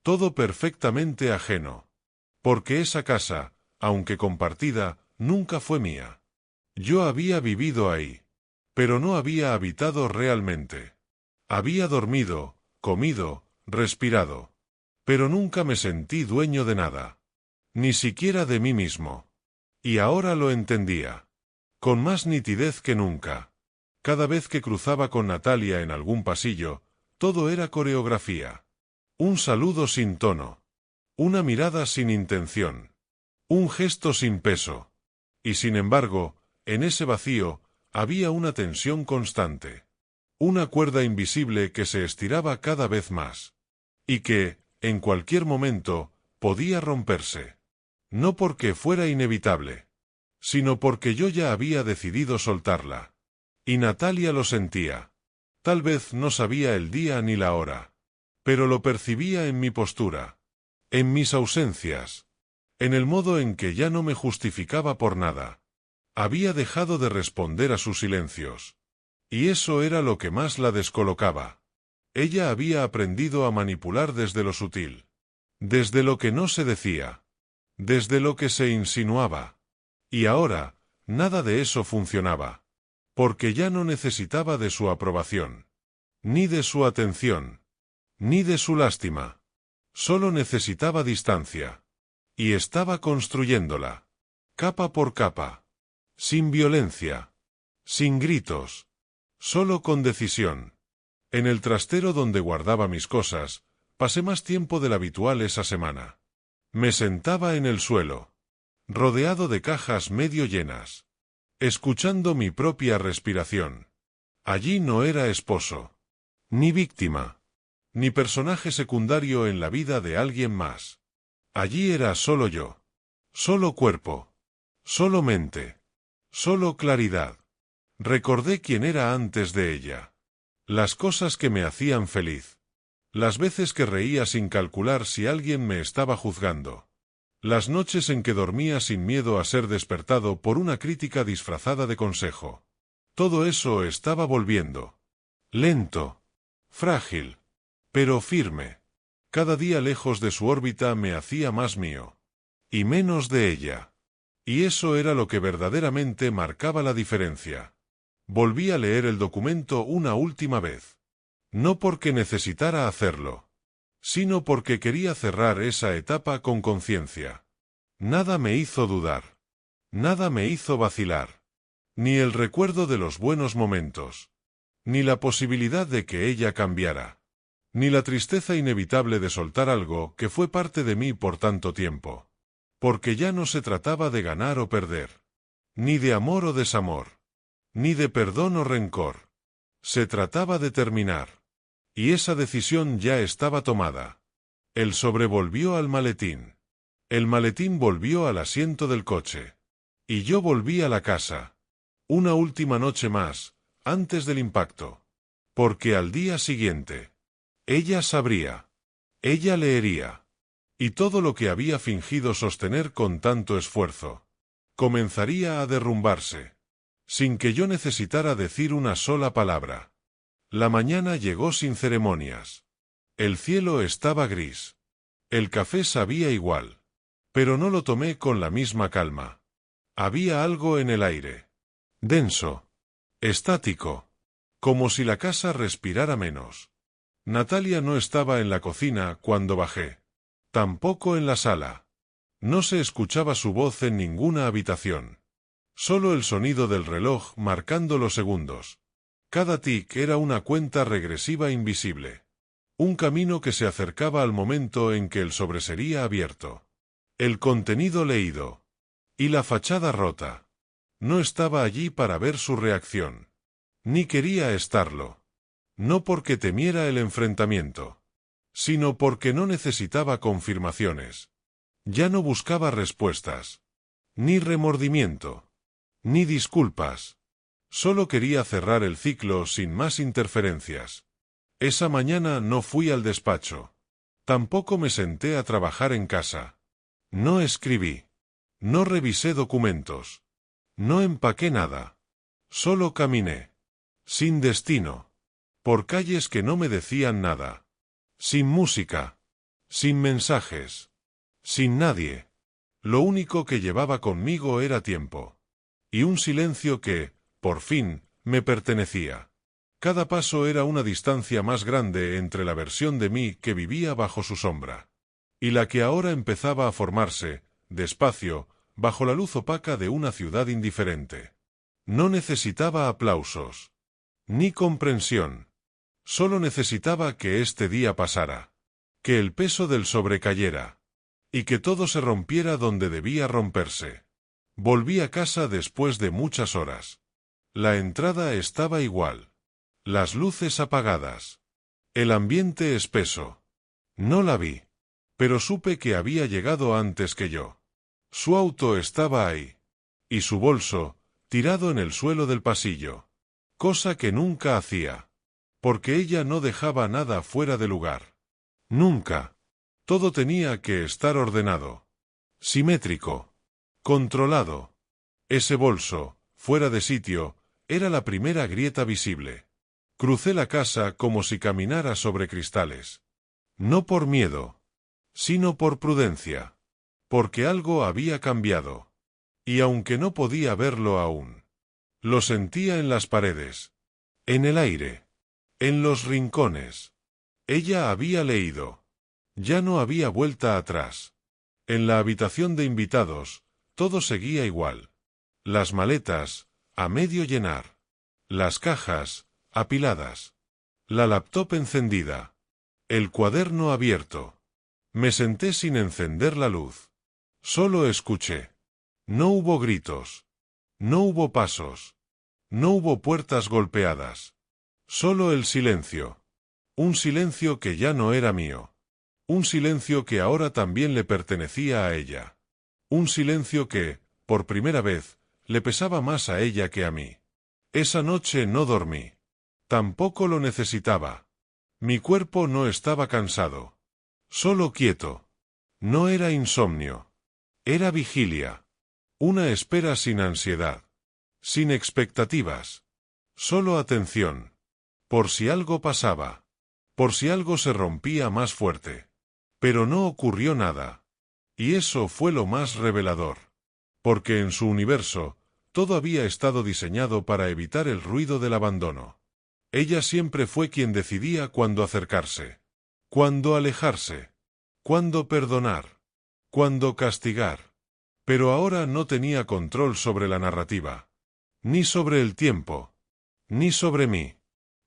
Speaker 1: Todo perfectamente ajeno. Porque esa casa, aunque compartida, nunca fue mía. Yo había vivido ahí. Pero no había habitado realmente. Había dormido, comido, respirado. Pero nunca me sentí dueño de nada. Ni siquiera de mí mismo. Y ahora lo entendía. Con más nitidez que nunca. Cada vez que cruzaba con Natalia en algún pasillo, todo era coreografía. Un saludo sin tono. Una mirada sin intención. Un gesto sin peso. Y sin embargo, en ese vacío, había una tensión constante. Una cuerda invisible que se estiraba cada vez más. Y que, en cualquier momento, podía romperse. No porque fuera inevitable. Sino porque yo ya había decidido soltarla. Y Natalia lo sentía. Tal vez no sabía el día ni la hora. Pero lo percibía en mi postura. En mis ausencias. En el modo en que ya no me justificaba por nada. Había dejado de responder a sus silencios. Y eso era lo que más la descolocaba. Ella había aprendido a manipular desde lo sutil. Desde lo que no se decía. Desde lo que se insinuaba. Y ahora, nada de eso funcionaba. Porque ya no necesitaba de su aprobación. Ni de su atención. Ni de su lástima. Solo necesitaba distancia. Y estaba construyéndola. Capa por capa. Sin violencia. Sin gritos. Solo con decisión. En el trastero donde guardaba mis cosas, pasé más tiempo del habitual esa semana. Me sentaba en el suelo, rodeado de cajas medio llenas, escuchando mi propia respiración. Allí no era esposo, ni víctima, ni personaje secundario en la vida de alguien más. Allí era solo yo, solo cuerpo, solo mente, solo claridad. Recordé quién era antes de ella. Las cosas que me hacían feliz. Las veces que reía sin calcular si alguien me estaba juzgando. Las noches en que dormía sin miedo a ser despertado por una crítica disfrazada de consejo. Todo eso estaba volviendo. Lento. Frágil. Pero firme. Cada día lejos de su órbita me hacía más mío. Y menos de ella. Y eso era lo que verdaderamente marcaba la diferencia. Volví a leer el documento una última vez. No porque necesitara hacerlo, sino porque quería cerrar esa etapa con conciencia. Nada me hizo dudar. Nada me hizo vacilar. Ni el recuerdo de los buenos momentos. Ni la posibilidad de que ella cambiara. Ni la tristeza inevitable de soltar algo que fue parte de mí por tanto tiempo. Porque ya no se trataba de ganar o perder. Ni de amor o desamor. Ni de perdón o rencor. Se trataba de terminar. Y esa decisión ya estaba tomada. El sobre volvió al maletín. El maletín volvió al asiento del coche. Y yo volví a la casa. Una última noche más, antes del impacto. Porque al día siguiente, ella sabría. Ella leería. Y todo lo que había fingido sostener con tanto esfuerzo, comenzaría a derrumbarse. Sin que yo necesitara decir una sola palabra. La mañana llegó sin ceremonias. El cielo estaba gris. El café sabía igual. Pero no lo tomé con la misma calma. Había algo en el aire. Denso. Estático. Como si la casa respirara menos. Natalia no estaba en la cocina cuando bajé. Tampoco en la sala. No se escuchaba su voz en ninguna habitación. Solo el sonido del reloj marcando los segundos. Cada tic era una cuenta regresiva invisible. Un camino que se acercaba al momento en que el sobre sería abierto. El contenido leído. Y la fachada rota. No estaba allí para ver su reacción. Ni quería estarlo. No porque temiera el enfrentamiento. Sino porque no necesitaba confirmaciones. Ya no buscaba respuestas. Ni remordimiento. Ni disculpas. Solo quería cerrar el ciclo sin más interferencias. Esa mañana no fui al despacho. Tampoco me senté a trabajar en casa. No escribí. No revisé documentos. No empaqué nada. Solo caminé. Sin destino. Por calles que no me decían nada. Sin música. Sin mensajes. Sin nadie. Lo único que llevaba conmigo era tiempo. Y un silencio que, por fin, me pertenecía. Cada paso era una distancia más grande entre la versión de mí que vivía bajo su sombra. Y la que ahora empezaba a formarse, despacio, bajo la luz opaca de una ciudad indiferente. No necesitaba aplausos. Ni comprensión. Solo necesitaba que este día pasara. Que el peso del sobre cayera. Y que todo se rompiera donde debía romperse. Volví a casa después de muchas horas. La entrada estaba igual. Las luces apagadas. El ambiente espeso. No la vi. Pero supe que había llegado antes que yo. Su auto estaba ahí. Y su bolso, tirado en el suelo del pasillo. Cosa que nunca hacía. Porque ella no dejaba nada fuera de lugar. Nunca. Todo tenía que estar ordenado. Simétrico. Controlado. Ese bolso, fuera de sitio, era la primera grieta visible. Crucé la casa como si caminara sobre cristales. No por miedo, sino por prudencia. Porque algo había cambiado. Y aunque no podía verlo aún, lo sentía en las paredes, en el aire, en los rincones. Ella había leído. Ya no había vuelta atrás. En la habitación de invitados, todo seguía igual. Las maletas, a medio llenar. Las cajas, apiladas. La laptop encendida. El cuaderno abierto. Me senté sin encender la luz. Solo escuché. No hubo gritos. No hubo pasos. No hubo puertas golpeadas. Solo el silencio. Un silencio que ya no era mío. Un silencio que ahora también le pertenecía a ella. Un silencio que, por primera vez, le pesaba más a ella que a mí. Esa noche no dormí. Tampoco lo necesitaba. Mi cuerpo no estaba cansado. Solo quieto. No era insomnio. Era vigilia. Una espera sin ansiedad. Sin expectativas. Solo atención. Por si algo pasaba. Por si algo se rompía más fuerte. Pero no ocurrió nada. Y eso fue lo más revelador. Porque en su universo, todo había estado diseñado para evitar el ruido del abandono. Ella siempre fue quien decidía cuándo acercarse, cuándo alejarse, cuándo perdonar, cuándo castigar. Pero ahora no tenía control sobre la narrativa. Ni sobre el tiempo. Ni sobre mí.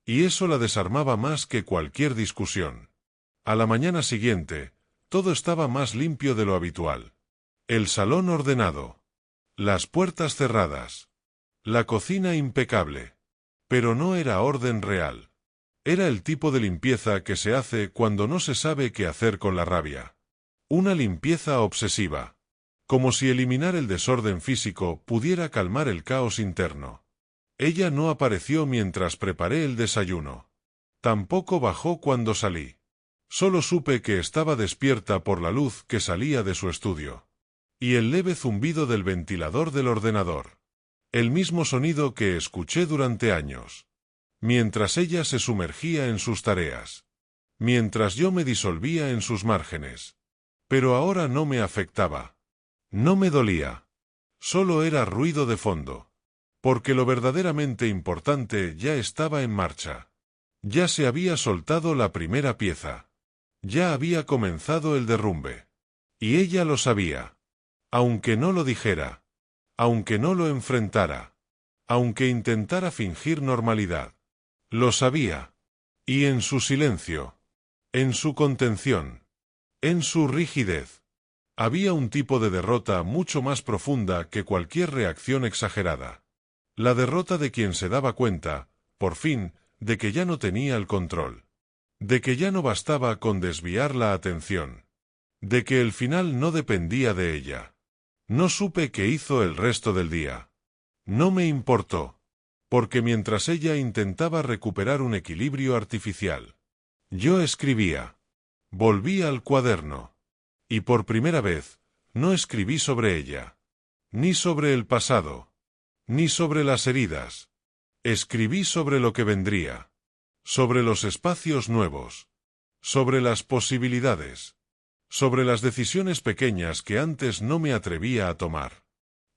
Speaker 1: Y eso la desarmaba más que cualquier discusión. A la mañana siguiente, todo estaba más limpio de lo habitual. El salón ordenado. Las puertas cerradas. La cocina impecable. Pero no era orden real. Era el tipo de limpieza que se hace cuando no se sabe qué hacer con la rabia. Una limpieza obsesiva. Como si eliminar el desorden físico pudiera calmar el caos interno. Ella no apareció mientras preparé el desayuno. Tampoco bajó cuando salí. Solo supe que estaba despierta por la luz que salía de su estudio. Y el leve zumbido del ventilador del ordenador. El mismo sonido que escuché durante años. Mientras ella se sumergía en sus tareas. Mientras yo me disolvía en sus márgenes. Pero ahora no me afectaba. No me dolía. Solo era ruido de fondo. Porque lo verdaderamente importante ya estaba en marcha. Ya se había soltado la primera pieza. Ya había comenzado el derrumbe. Y ella lo sabía. Aunque no lo dijera. Aunque no lo enfrentara. Aunque intentara fingir normalidad. Lo sabía. Y en su silencio. En su contención. En su rigidez. Había un tipo de derrota mucho más profunda que cualquier reacción exagerada. La derrota de quien se daba cuenta, por fin, de que ya no tenía el control. De que ya no bastaba con desviar la atención. De que el final no dependía de ella. No supe qué hizo el resto del día. No me importó. Porque mientras ella intentaba recuperar un equilibrio artificial, yo escribía. Volví al cuaderno. Y por primera vez, no escribí sobre ella. Ni sobre el pasado. Ni sobre las heridas. Escribí sobre lo que vendría. Sobre los espacios nuevos. Sobre las posibilidades. Sobre las decisiones pequeñas que antes no me atrevía a tomar.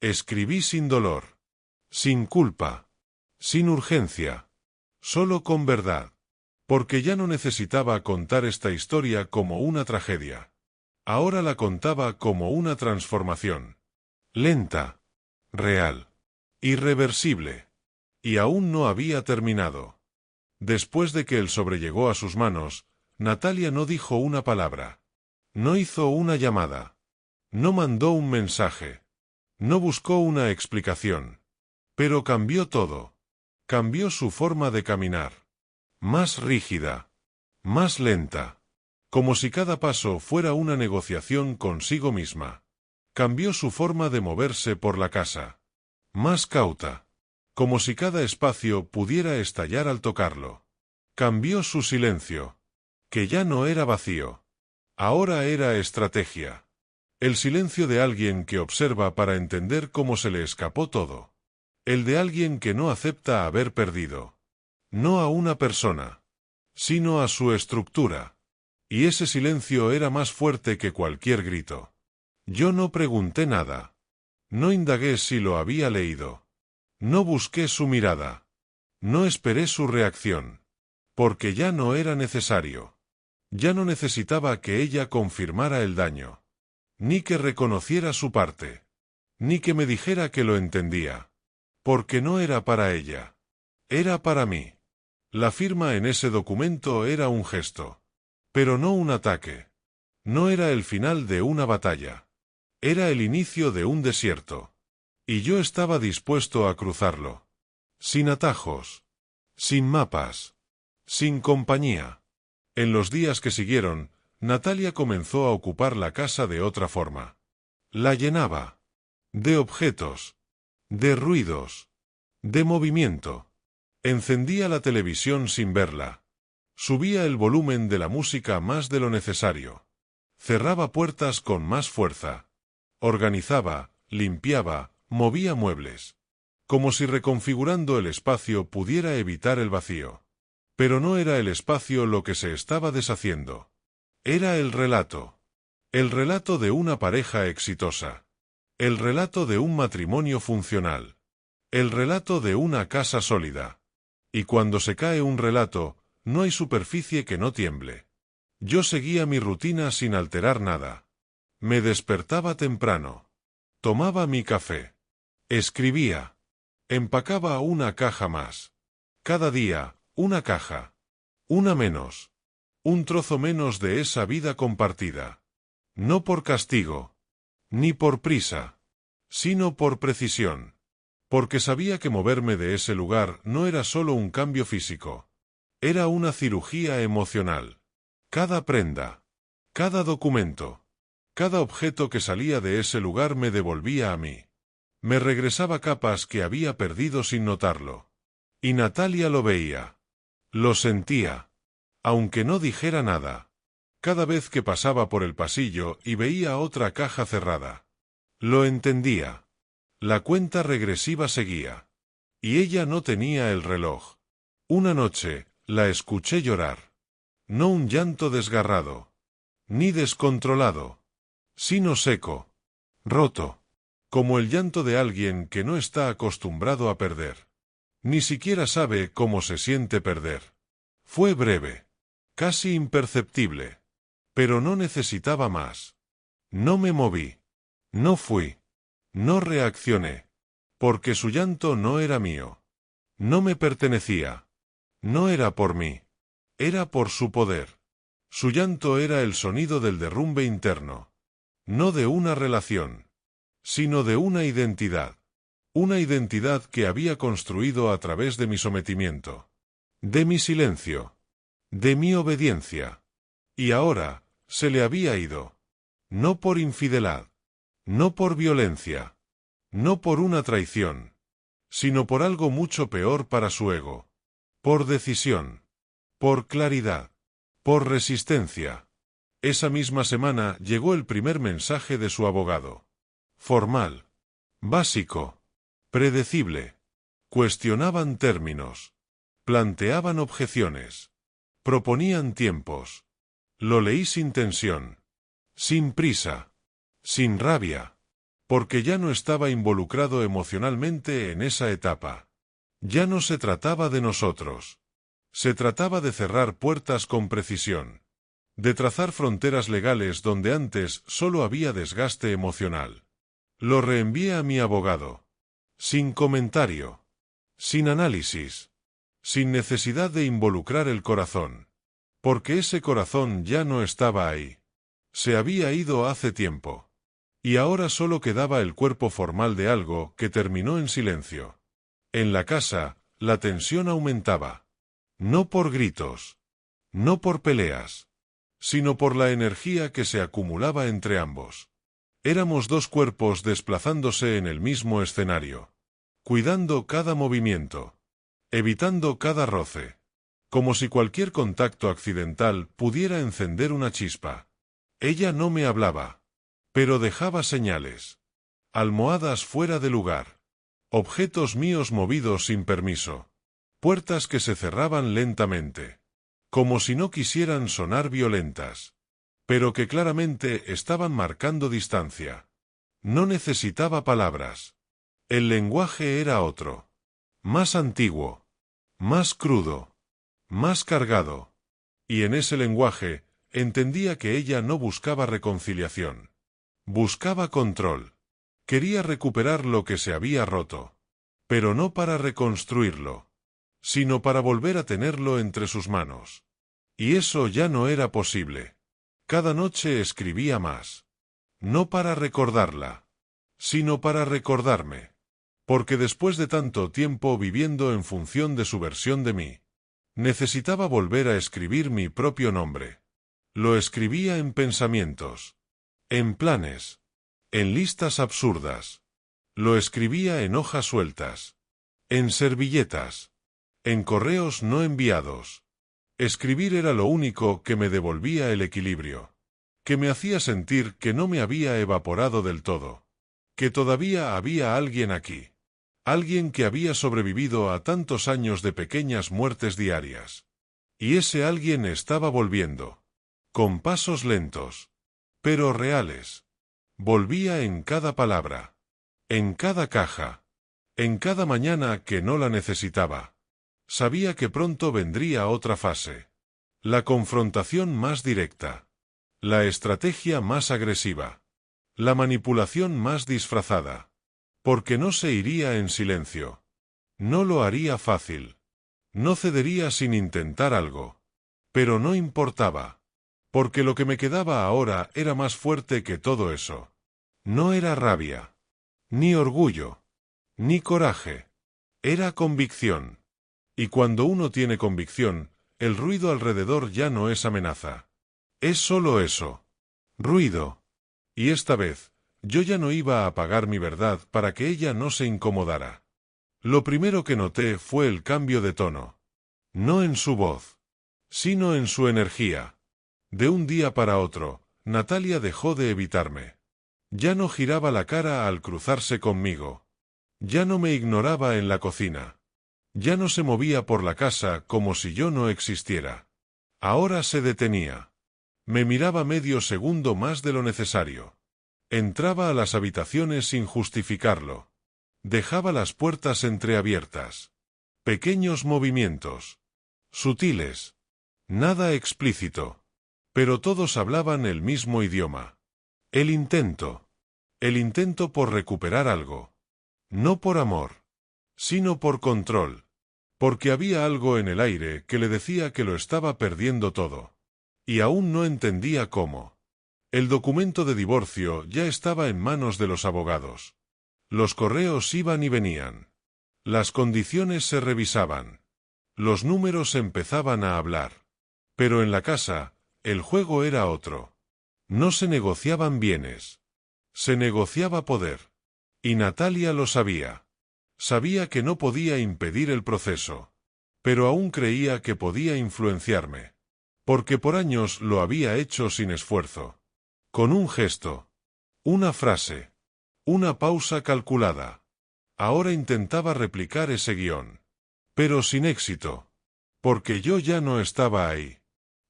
Speaker 1: Escribí sin dolor. Sin culpa. Sin urgencia. Solo con verdad. Porque ya no necesitaba contar esta historia como una tragedia. Ahora la contaba como una transformación. Lenta. Real. Irreversible. Y aún no había terminado. Después de que el sobre llegó a sus manos, Natalia no dijo una palabra. No hizo una llamada. No mandó un mensaje. No buscó una explicación. Pero cambió todo. Cambió su forma de caminar. Más rígida. Más lenta. Como si cada paso fuera una negociación consigo misma. Cambió su forma de moverse por la casa. Más cauta. Como si cada espacio pudiera estallar al tocarlo. Cambió su silencio. Que ya no era vacío. Ahora era estrategia. El silencio de alguien que observa para entender cómo se le escapó todo. El de alguien que no acepta haber perdido. No a una persona. Sino a su estructura. Y ese silencio era más fuerte que cualquier grito. Yo no pregunté nada. No indagué si lo había leído. No busqué su mirada. No esperé su reacción. Porque ya no era necesario. Ya no necesitaba que ella confirmara el daño. Ni que reconociera su parte. Ni que me dijera que lo entendía. Porque no era para ella. Era para mí. La firma en ese documento era un gesto. Pero no un ataque. No era el final de una batalla. Era el inicio de un desierto. Y yo estaba dispuesto a cruzarlo. Sin atajos. Sin mapas. Sin compañía. En los días que siguieron, Natalia comenzó a ocupar la casa de otra forma. La llenaba. De objetos. De ruidos. De movimiento. Encendía la televisión sin verla. Subía el volumen de la música más de lo necesario. Cerraba puertas con más fuerza. Organizaba, limpiaba, movía muebles. Como si reconfigurando el espacio pudiera evitar el vacío. Pero no era el espacio lo que se estaba deshaciendo. Era el relato. El relato de una pareja exitosa. El relato de un matrimonio funcional. El relato de una casa sólida. Y cuando se cae un relato, no hay superficie que no tiemble. Yo seguía mi rutina sin alterar nada. Me despertaba temprano. Tomaba mi café. Escribía. Empacaba una caja más. Cada día, una caja. Una menos. Un trozo menos de esa vida compartida. No por castigo. Ni por prisa. Sino por precisión. Porque sabía que moverme de ese lugar no era solo un cambio físico. Era una cirugía emocional. Cada prenda. Cada documento. Cada objeto que salía de ese lugar me devolvía a mí. Me regresaba capas que había perdido sin notarlo. Y Natalia lo veía. Lo sentía. Aunque no dijera nada. Cada vez que pasaba por el pasillo y veía otra caja cerrada. Lo entendía. La cuenta regresiva seguía. Y ella no tenía el reloj. Una noche, la escuché llorar. No un llanto desgarrado. Ni descontrolado. Sino seco. Roto. Como el llanto de alguien que no está acostumbrado a perder. Ni siquiera sabe cómo se siente perder. Fue breve. Casi imperceptible. Pero no necesitaba más. No me moví. No fui. No reaccioné. Porque su llanto no era mío. No me pertenecía. No era por mí. Era por su poder. Su llanto era el sonido del derrumbe interno. No de una relación. Sino de una identidad. Una identidad que había construido a través de mi sometimiento. De mi silencio. De mi obediencia. Y ahora, se le había ido. No por infidelidad. No por violencia. No por una traición. Sino por algo mucho peor para su ego. Por decisión. Por claridad. Por resistencia. Esa misma semana llegó el primer mensaje de su abogado. Formal. Básico. Predecible. Cuestionaban términos. Planteaban objeciones. Proponían tiempos. Lo leí sin tensión. Sin prisa. Sin rabia. Porque ya no estaba involucrado emocionalmente en esa etapa. Ya no se trataba de nosotros. Se trataba de cerrar puertas con precisión. De trazar fronteras legales donde antes solo había desgaste emocional. Lo reenvié a mi abogado. Sin comentario. Sin análisis. Sin necesidad de involucrar el corazón. Porque ese corazón ya no estaba ahí. Se había ido hace tiempo. Y ahora solo quedaba el cuerpo formal de algo que terminó en silencio. En la casa, la tensión aumentaba. No por gritos. No por peleas. Sino por la energía que se acumulaba entre ambos. Éramos dos cuerpos desplazándose en el mismo escenario. Cuidando cada movimiento. Evitando cada roce. Como si cualquier contacto accidental pudiera encender una chispa. Ella no me hablaba. Pero dejaba señales. Almohadas fuera de lugar. Objetos míos movidos sin permiso. Puertas que se cerraban lentamente. Como si no quisieran sonar violentas. Pero que claramente estaban marcando distancia. No necesitaba palabras. El lenguaje era otro. Más antiguo. Más crudo. Más cargado. Y en ese lenguaje, entendía que ella no buscaba reconciliación. Buscaba control. Quería recuperar lo que se había roto. Pero no para reconstruirlo, sino para volver a tenerlo entre sus manos. Y eso ya no era posible. Cada noche escribía más. No para recordarla, sino para recordarme. Porque después de tanto tiempo viviendo en función de su versión de mí, necesitaba volver a escribir mi propio nombre. Lo escribía en pensamientos, en planes, en listas absurdas. Lo escribía en hojas sueltas, en servilletas, en correos no enviados. Escribir era lo único que me devolvía el equilibrio, que me hacía sentir que no me había evaporado del todo, que todavía había alguien aquí, alguien que había sobrevivido a tantos años de pequeñas muertes diarias. Y ese alguien estaba volviendo, con pasos lentos, pero reales. Volvía en cada palabra, en cada caja, en cada mañana que no la necesitaba. Sabía que pronto vendría otra fase. La confrontación más directa. La estrategia más agresiva. La manipulación más disfrazada. Porque no se iría en silencio. No lo haría fácil. No cedería sin intentar algo. Pero no importaba. Porque lo que me quedaba ahora era más fuerte que todo eso. No era rabia. Ni orgullo. Ni coraje. Era convicción. Y cuando uno tiene convicción, el ruido alrededor ya no es amenaza. Es solo eso. Ruido. Y esta vez, yo ya no iba a apagar mi verdad para que ella no se incomodara. Lo primero que noté fue el cambio de tono. No en su voz, sino en su energía. De un día para otro, Natalia dejó de evitarme. Ya no giraba la cara al cruzarse conmigo. Ya no me ignoraba en la cocina. Ya no se movía por la casa como si yo no existiera. Ahora se detenía. Me miraba medio segundo más de lo necesario. Entraba a las habitaciones sin justificarlo. Dejaba las puertas entreabiertas. Pequeños movimientos. Sutiles. Nada explícito. Pero todos hablaban el mismo idioma. El intento. El intento por recuperar algo. No por amor, sino por control. Porque había algo en el aire que le decía que lo estaba perdiendo todo. Y aún no entendía cómo. El documento de divorcio ya estaba en manos de los abogados. Los correos iban y venían. Las condiciones se revisaban. Los números empezaban a hablar. Pero en la casa, el juego era otro. No se negociaban bienes. Se negociaba poder. Y Natalia lo sabía. Sabía que no podía impedir el proceso. Pero aún creía que podía influenciarme. Porque por años lo había hecho sin esfuerzo. Con un gesto. Una frase. Una pausa calculada. Ahora intentaba replicar ese guión. Pero sin éxito. Porque yo ya no estaba ahí.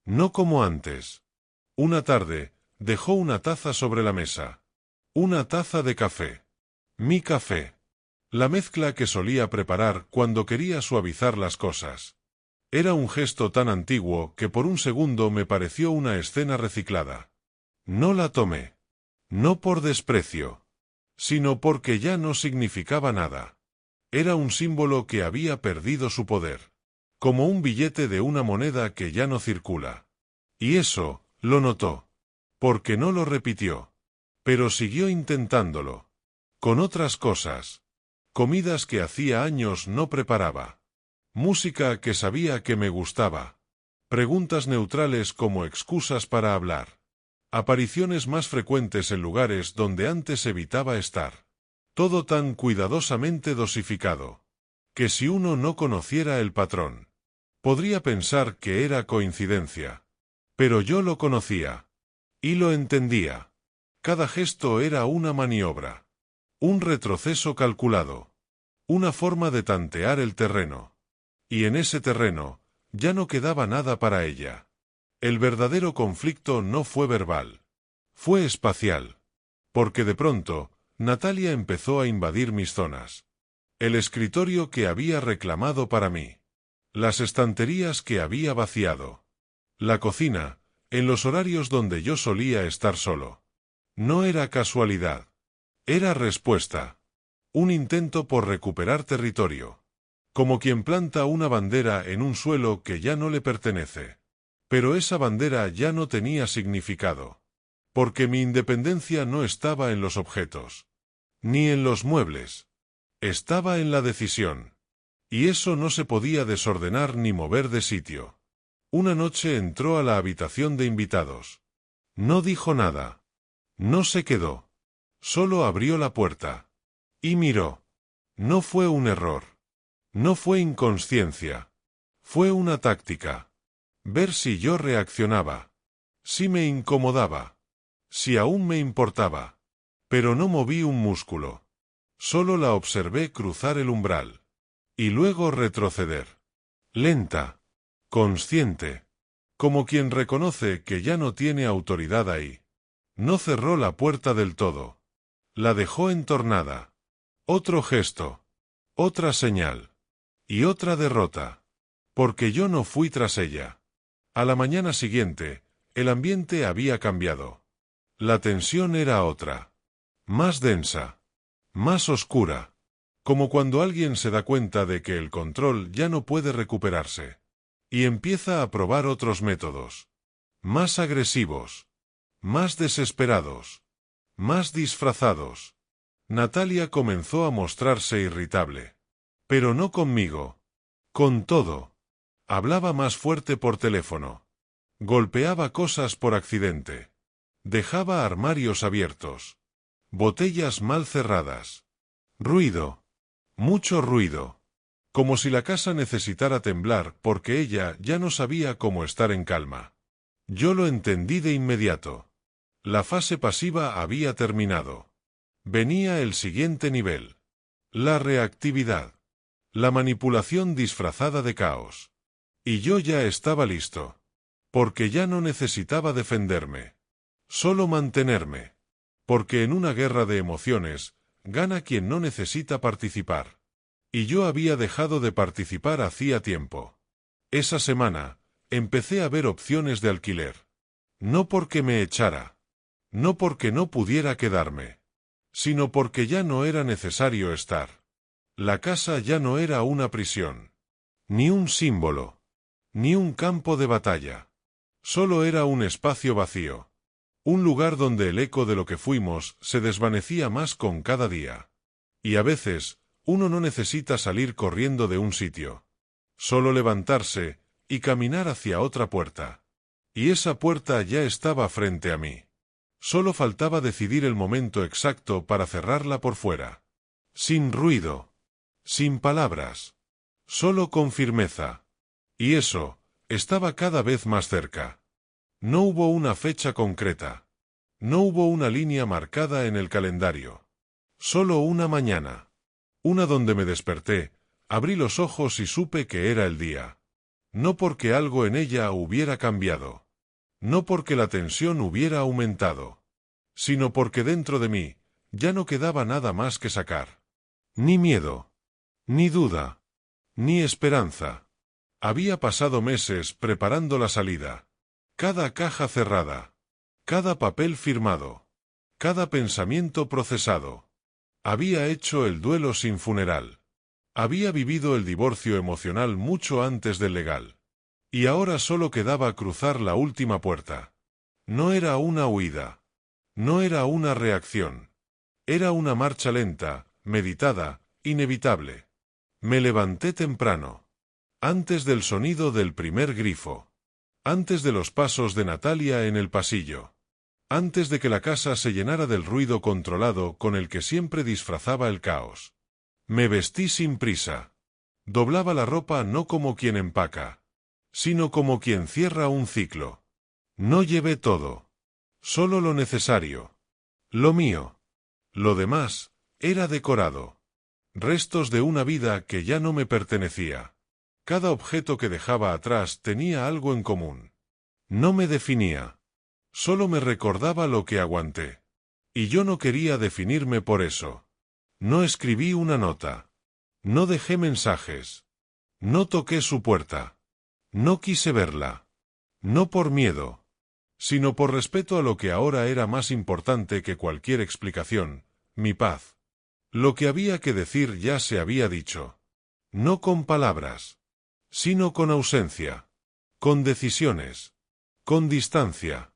Speaker 1: No como antes. Una tarde, dejó una taza sobre la mesa. Una taza de café. Mi café. La mezcla que solía preparar cuando quería suavizar las cosas. Era un gesto tan antiguo que por un segundo me pareció una escena reciclada. No la tomé. No por desprecio. Sino porque ya no significaba nada. Era un símbolo que había perdido su poder. Como un billete de una moneda que ya no circula. Y eso, lo notó. Porque no lo repitió. Pero siguió intentándolo. Con otras cosas. Comidas que hacía años no preparaba. Música que sabía que me gustaba. Preguntas neutrales como excusas para hablar. Apariciones más frecuentes en lugares donde antes evitaba estar. Todo tan cuidadosamente dosificado. Que si uno no conociera el patrón, podría pensar que era coincidencia. Pero yo lo conocía. Y lo entendía. Cada gesto era una maniobra. Un retroceso calculado. Una forma de tantear el terreno. Y en ese terreno, ya no quedaba nada para ella. El verdadero conflicto no fue verbal. Fue espacial. Porque de pronto, Natalia empezó a invadir mis zonas. El escritorio que había reclamado para mí. Las estanterías que había vaciado. La cocina, en los horarios donde yo solía estar solo. No era casualidad. Era respuesta. Un intento por recuperar territorio. Como quien planta una bandera en un suelo que ya no le pertenece. Pero esa bandera ya no tenía significado. Porque mi independencia no estaba en los objetos. Ni en los muebles. Estaba en la decisión. Y eso no se podía desordenar ni mover de sitio. Una noche entró a la habitación de invitados. No dijo nada. No se quedó. Solo abrió la puerta. Y miró. No fue un error. No fue inconsciencia. Fue una táctica. Ver si yo reaccionaba. Si me incomodaba. Si aún me importaba. Pero no moví un músculo. Solo la observé cruzar el umbral. Y luego retroceder. Lenta. Consciente. Como quien reconoce que ya no tiene autoridad ahí. No cerró la puerta del todo. La dejó entornada. Otro gesto. Otra señal. Y otra derrota. Porque yo no fui tras ella. A la mañana siguiente, el ambiente había cambiado. La tensión era otra. Más densa. Más oscura. Como cuando alguien se da cuenta de que el control ya no puede recuperarse. Y empieza a probar otros métodos. Más agresivos. Más desesperados. Más disfrazados. Natalia comenzó a mostrarse irritable. Pero no conmigo. Con todo. Hablaba más fuerte por teléfono. Golpeaba cosas por accidente. Dejaba armarios abiertos. Botellas mal cerradas. Ruido. Mucho ruido. Como si la casa necesitara temblar porque ella ya no sabía cómo estar en calma. Yo lo entendí de inmediato. La fase pasiva había terminado. Venía el siguiente nivel. La reactividad. La manipulación disfrazada de caos. Y yo ya estaba listo. Porque ya no necesitaba defenderme. Solo mantenerme. Porque en una guerra de emociones, gana quien no necesita participar. Y yo había dejado de participar hacía tiempo. Esa semana, empecé a ver opciones de alquiler. No porque me echara. No porque no pudiera quedarme. Sino porque ya no era necesario estar. La casa ya no era una prisión. Ni un símbolo. Ni un campo de batalla. Solo era un espacio vacío. Un lugar donde el eco de lo que fuimos se desvanecía más con cada día. Y a veces, uno no necesita salir corriendo de un sitio. Solo levantarse y caminar hacia otra puerta. Y esa puerta ya estaba frente a mí. Solo faltaba decidir el momento exacto para cerrarla por fuera. Sin ruido. Sin palabras. Solo con firmeza. Y eso, estaba cada vez más cerca. No hubo una fecha concreta. No hubo una línea marcada en el calendario. Solo una mañana. Una donde me desperté, abrí los ojos y supe que era el día. No porque algo en ella hubiera cambiado. No porque la tensión hubiera aumentado. Sino porque dentro de mí, ya no quedaba nada más que sacar. Ni miedo. Ni duda. Ni esperanza. Había pasado meses preparando la salida. Cada caja cerrada. Cada papel firmado. Cada pensamiento procesado. Había hecho el duelo sin funeral. Había vivido el divorcio emocional mucho antes del legal. Y ahora solo quedaba cruzar la última puerta. No era una huida. No era una reacción. Era una marcha lenta, meditada, inevitable. Me levanté temprano. Antes del sonido del primer grifo. Antes de los pasos de Natalia en el pasillo. Antes de que la casa se llenara del ruido controlado con el que siempre disfrazaba el caos. Me vestí sin prisa. Doblaba la ropa no como quien empaca, sino como quien cierra un ciclo. No llevé todo. Solo lo necesario. Lo mío. Lo demás, era decorado. Restos de una vida que ya no me pertenecía. Cada objeto que dejaba atrás tenía algo en común. No me definía. Solo me recordaba lo que aguanté. Y yo no quería definirme por eso. No escribí una nota. No dejé mensajes. No toqué su puerta. No quise verla. No por miedo, sino por respeto a lo que ahora era más importante que cualquier explicación, mi paz. Lo que había que decir ya se había dicho. No con palabras, sino con ausencia, con decisiones, con distancia.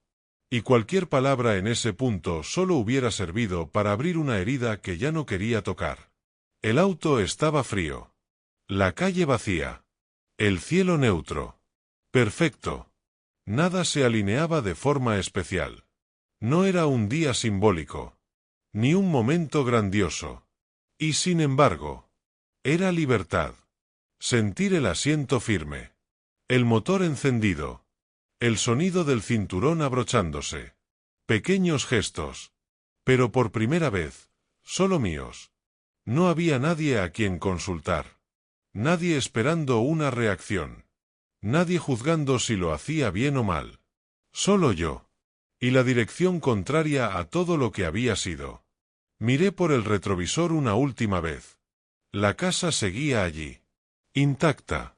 Speaker 1: Y cualquier palabra en ese punto solo hubiera servido para abrir una herida que ya no quería tocar. El auto estaba frío. La calle vacía. El cielo neutro. Perfecto. Nada se alineaba de forma especial. No era un día simbólico, ni un momento grandioso. Y sin embargo, era libertad. Sentir el asiento firme. El motor encendido. El sonido del cinturón abrochándose. Pequeños gestos. Pero por primera vez, solo míos. No había nadie a quien consultar. Nadie esperando una reacción. Nadie juzgando si lo hacía bien o mal. Solo yo. Y la dirección contraria a todo lo que había sido. Miré por el retrovisor una última vez. La casa seguía allí. Intacta.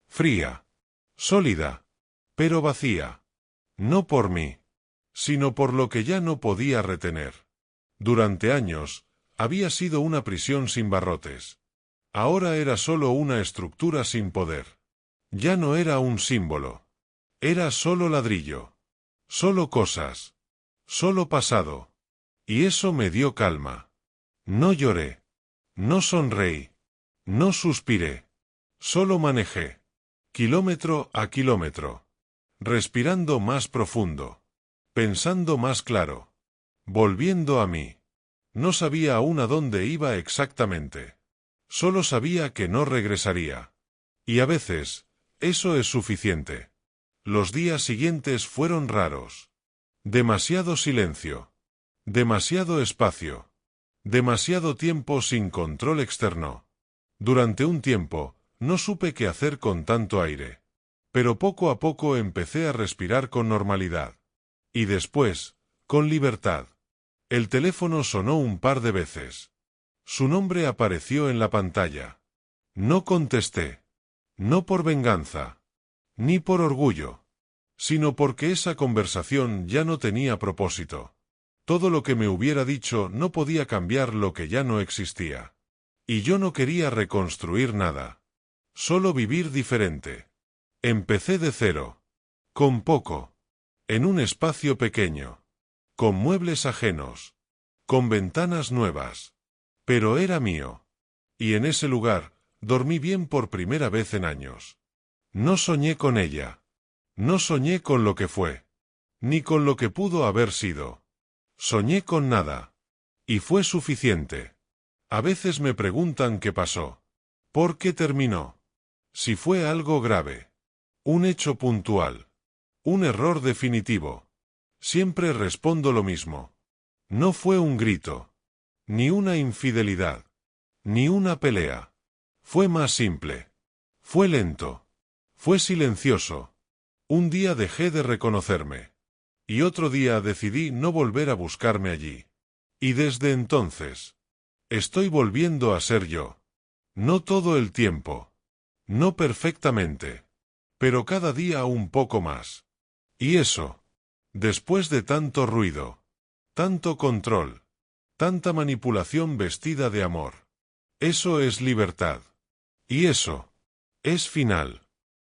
Speaker 1: Fría. Sólida. Pero vacía. No por mí, sino por lo que ya no podía retener. Durante años, había sido una prisión sin barrotes. Ahora era solo una estructura sin poder. Ya no era un símbolo. Era solo ladrillo. Solo cosas. Solo pasado. Y eso me dio calma. No lloré. No sonreí. No suspiré. Solo manejé. Kilómetro a kilómetro. Respirando más profundo. Pensando más claro. Volviendo a mí. No sabía aún a dónde iba exactamente. Solo sabía que no regresaría. Y a veces, eso es suficiente. Los días siguientes fueron raros. Demasiado silencio. Demasiado espacio. Demasiado tiempo sin control externo. Durante un tiempo, no supe qué hacer con tanto aire. Pero poco a poco empecé a respirar con normalidad. Y después, con libertad. El teléfono sonó un par de veces. Su nombre apareció en la pantalla. No contesté. No por venganza. Ni por orgullo. Sino porque esa conversación ya no tenía propósito. Todo lo que me hubiera dicho no podía cambiar lo que ya no existía. Y yo no quería reconstruir nada. Solo vivir diferente. Empecé de cero. Con poco. En un espacio pequeño. Con muebles ajenos. Con ventanas nuevas. Pero era mío. Y en ese lugar, dormí bien por primera vez en años. No soñé con ella. No soñé con lo que fue. Ni con lo que pudo haber sido. Soñé con nada. Y fue suficiente. A veces me preguntan qué pasó. ¿Por qué terminó? Si fue algo grave. Un hecho puntual. Un error definitivo. Siempre respondo lo mismo. No fue un grito. Ni una infidelidad. Ni una pelea. Fue más simple. Fue lento. Fue silencioso. Un día dejé de reconocerme. Y otro día decidí no volver a buscarme allí. Y desde entonces, estoy volviendo a ser yo. No todo el tiempo. No perfectamente. Pero cada día un poco más. Y eso, después de tanto ruido, tanto control, tanta manipulación vestida de amor. Eso es libertad. Y eso, es final.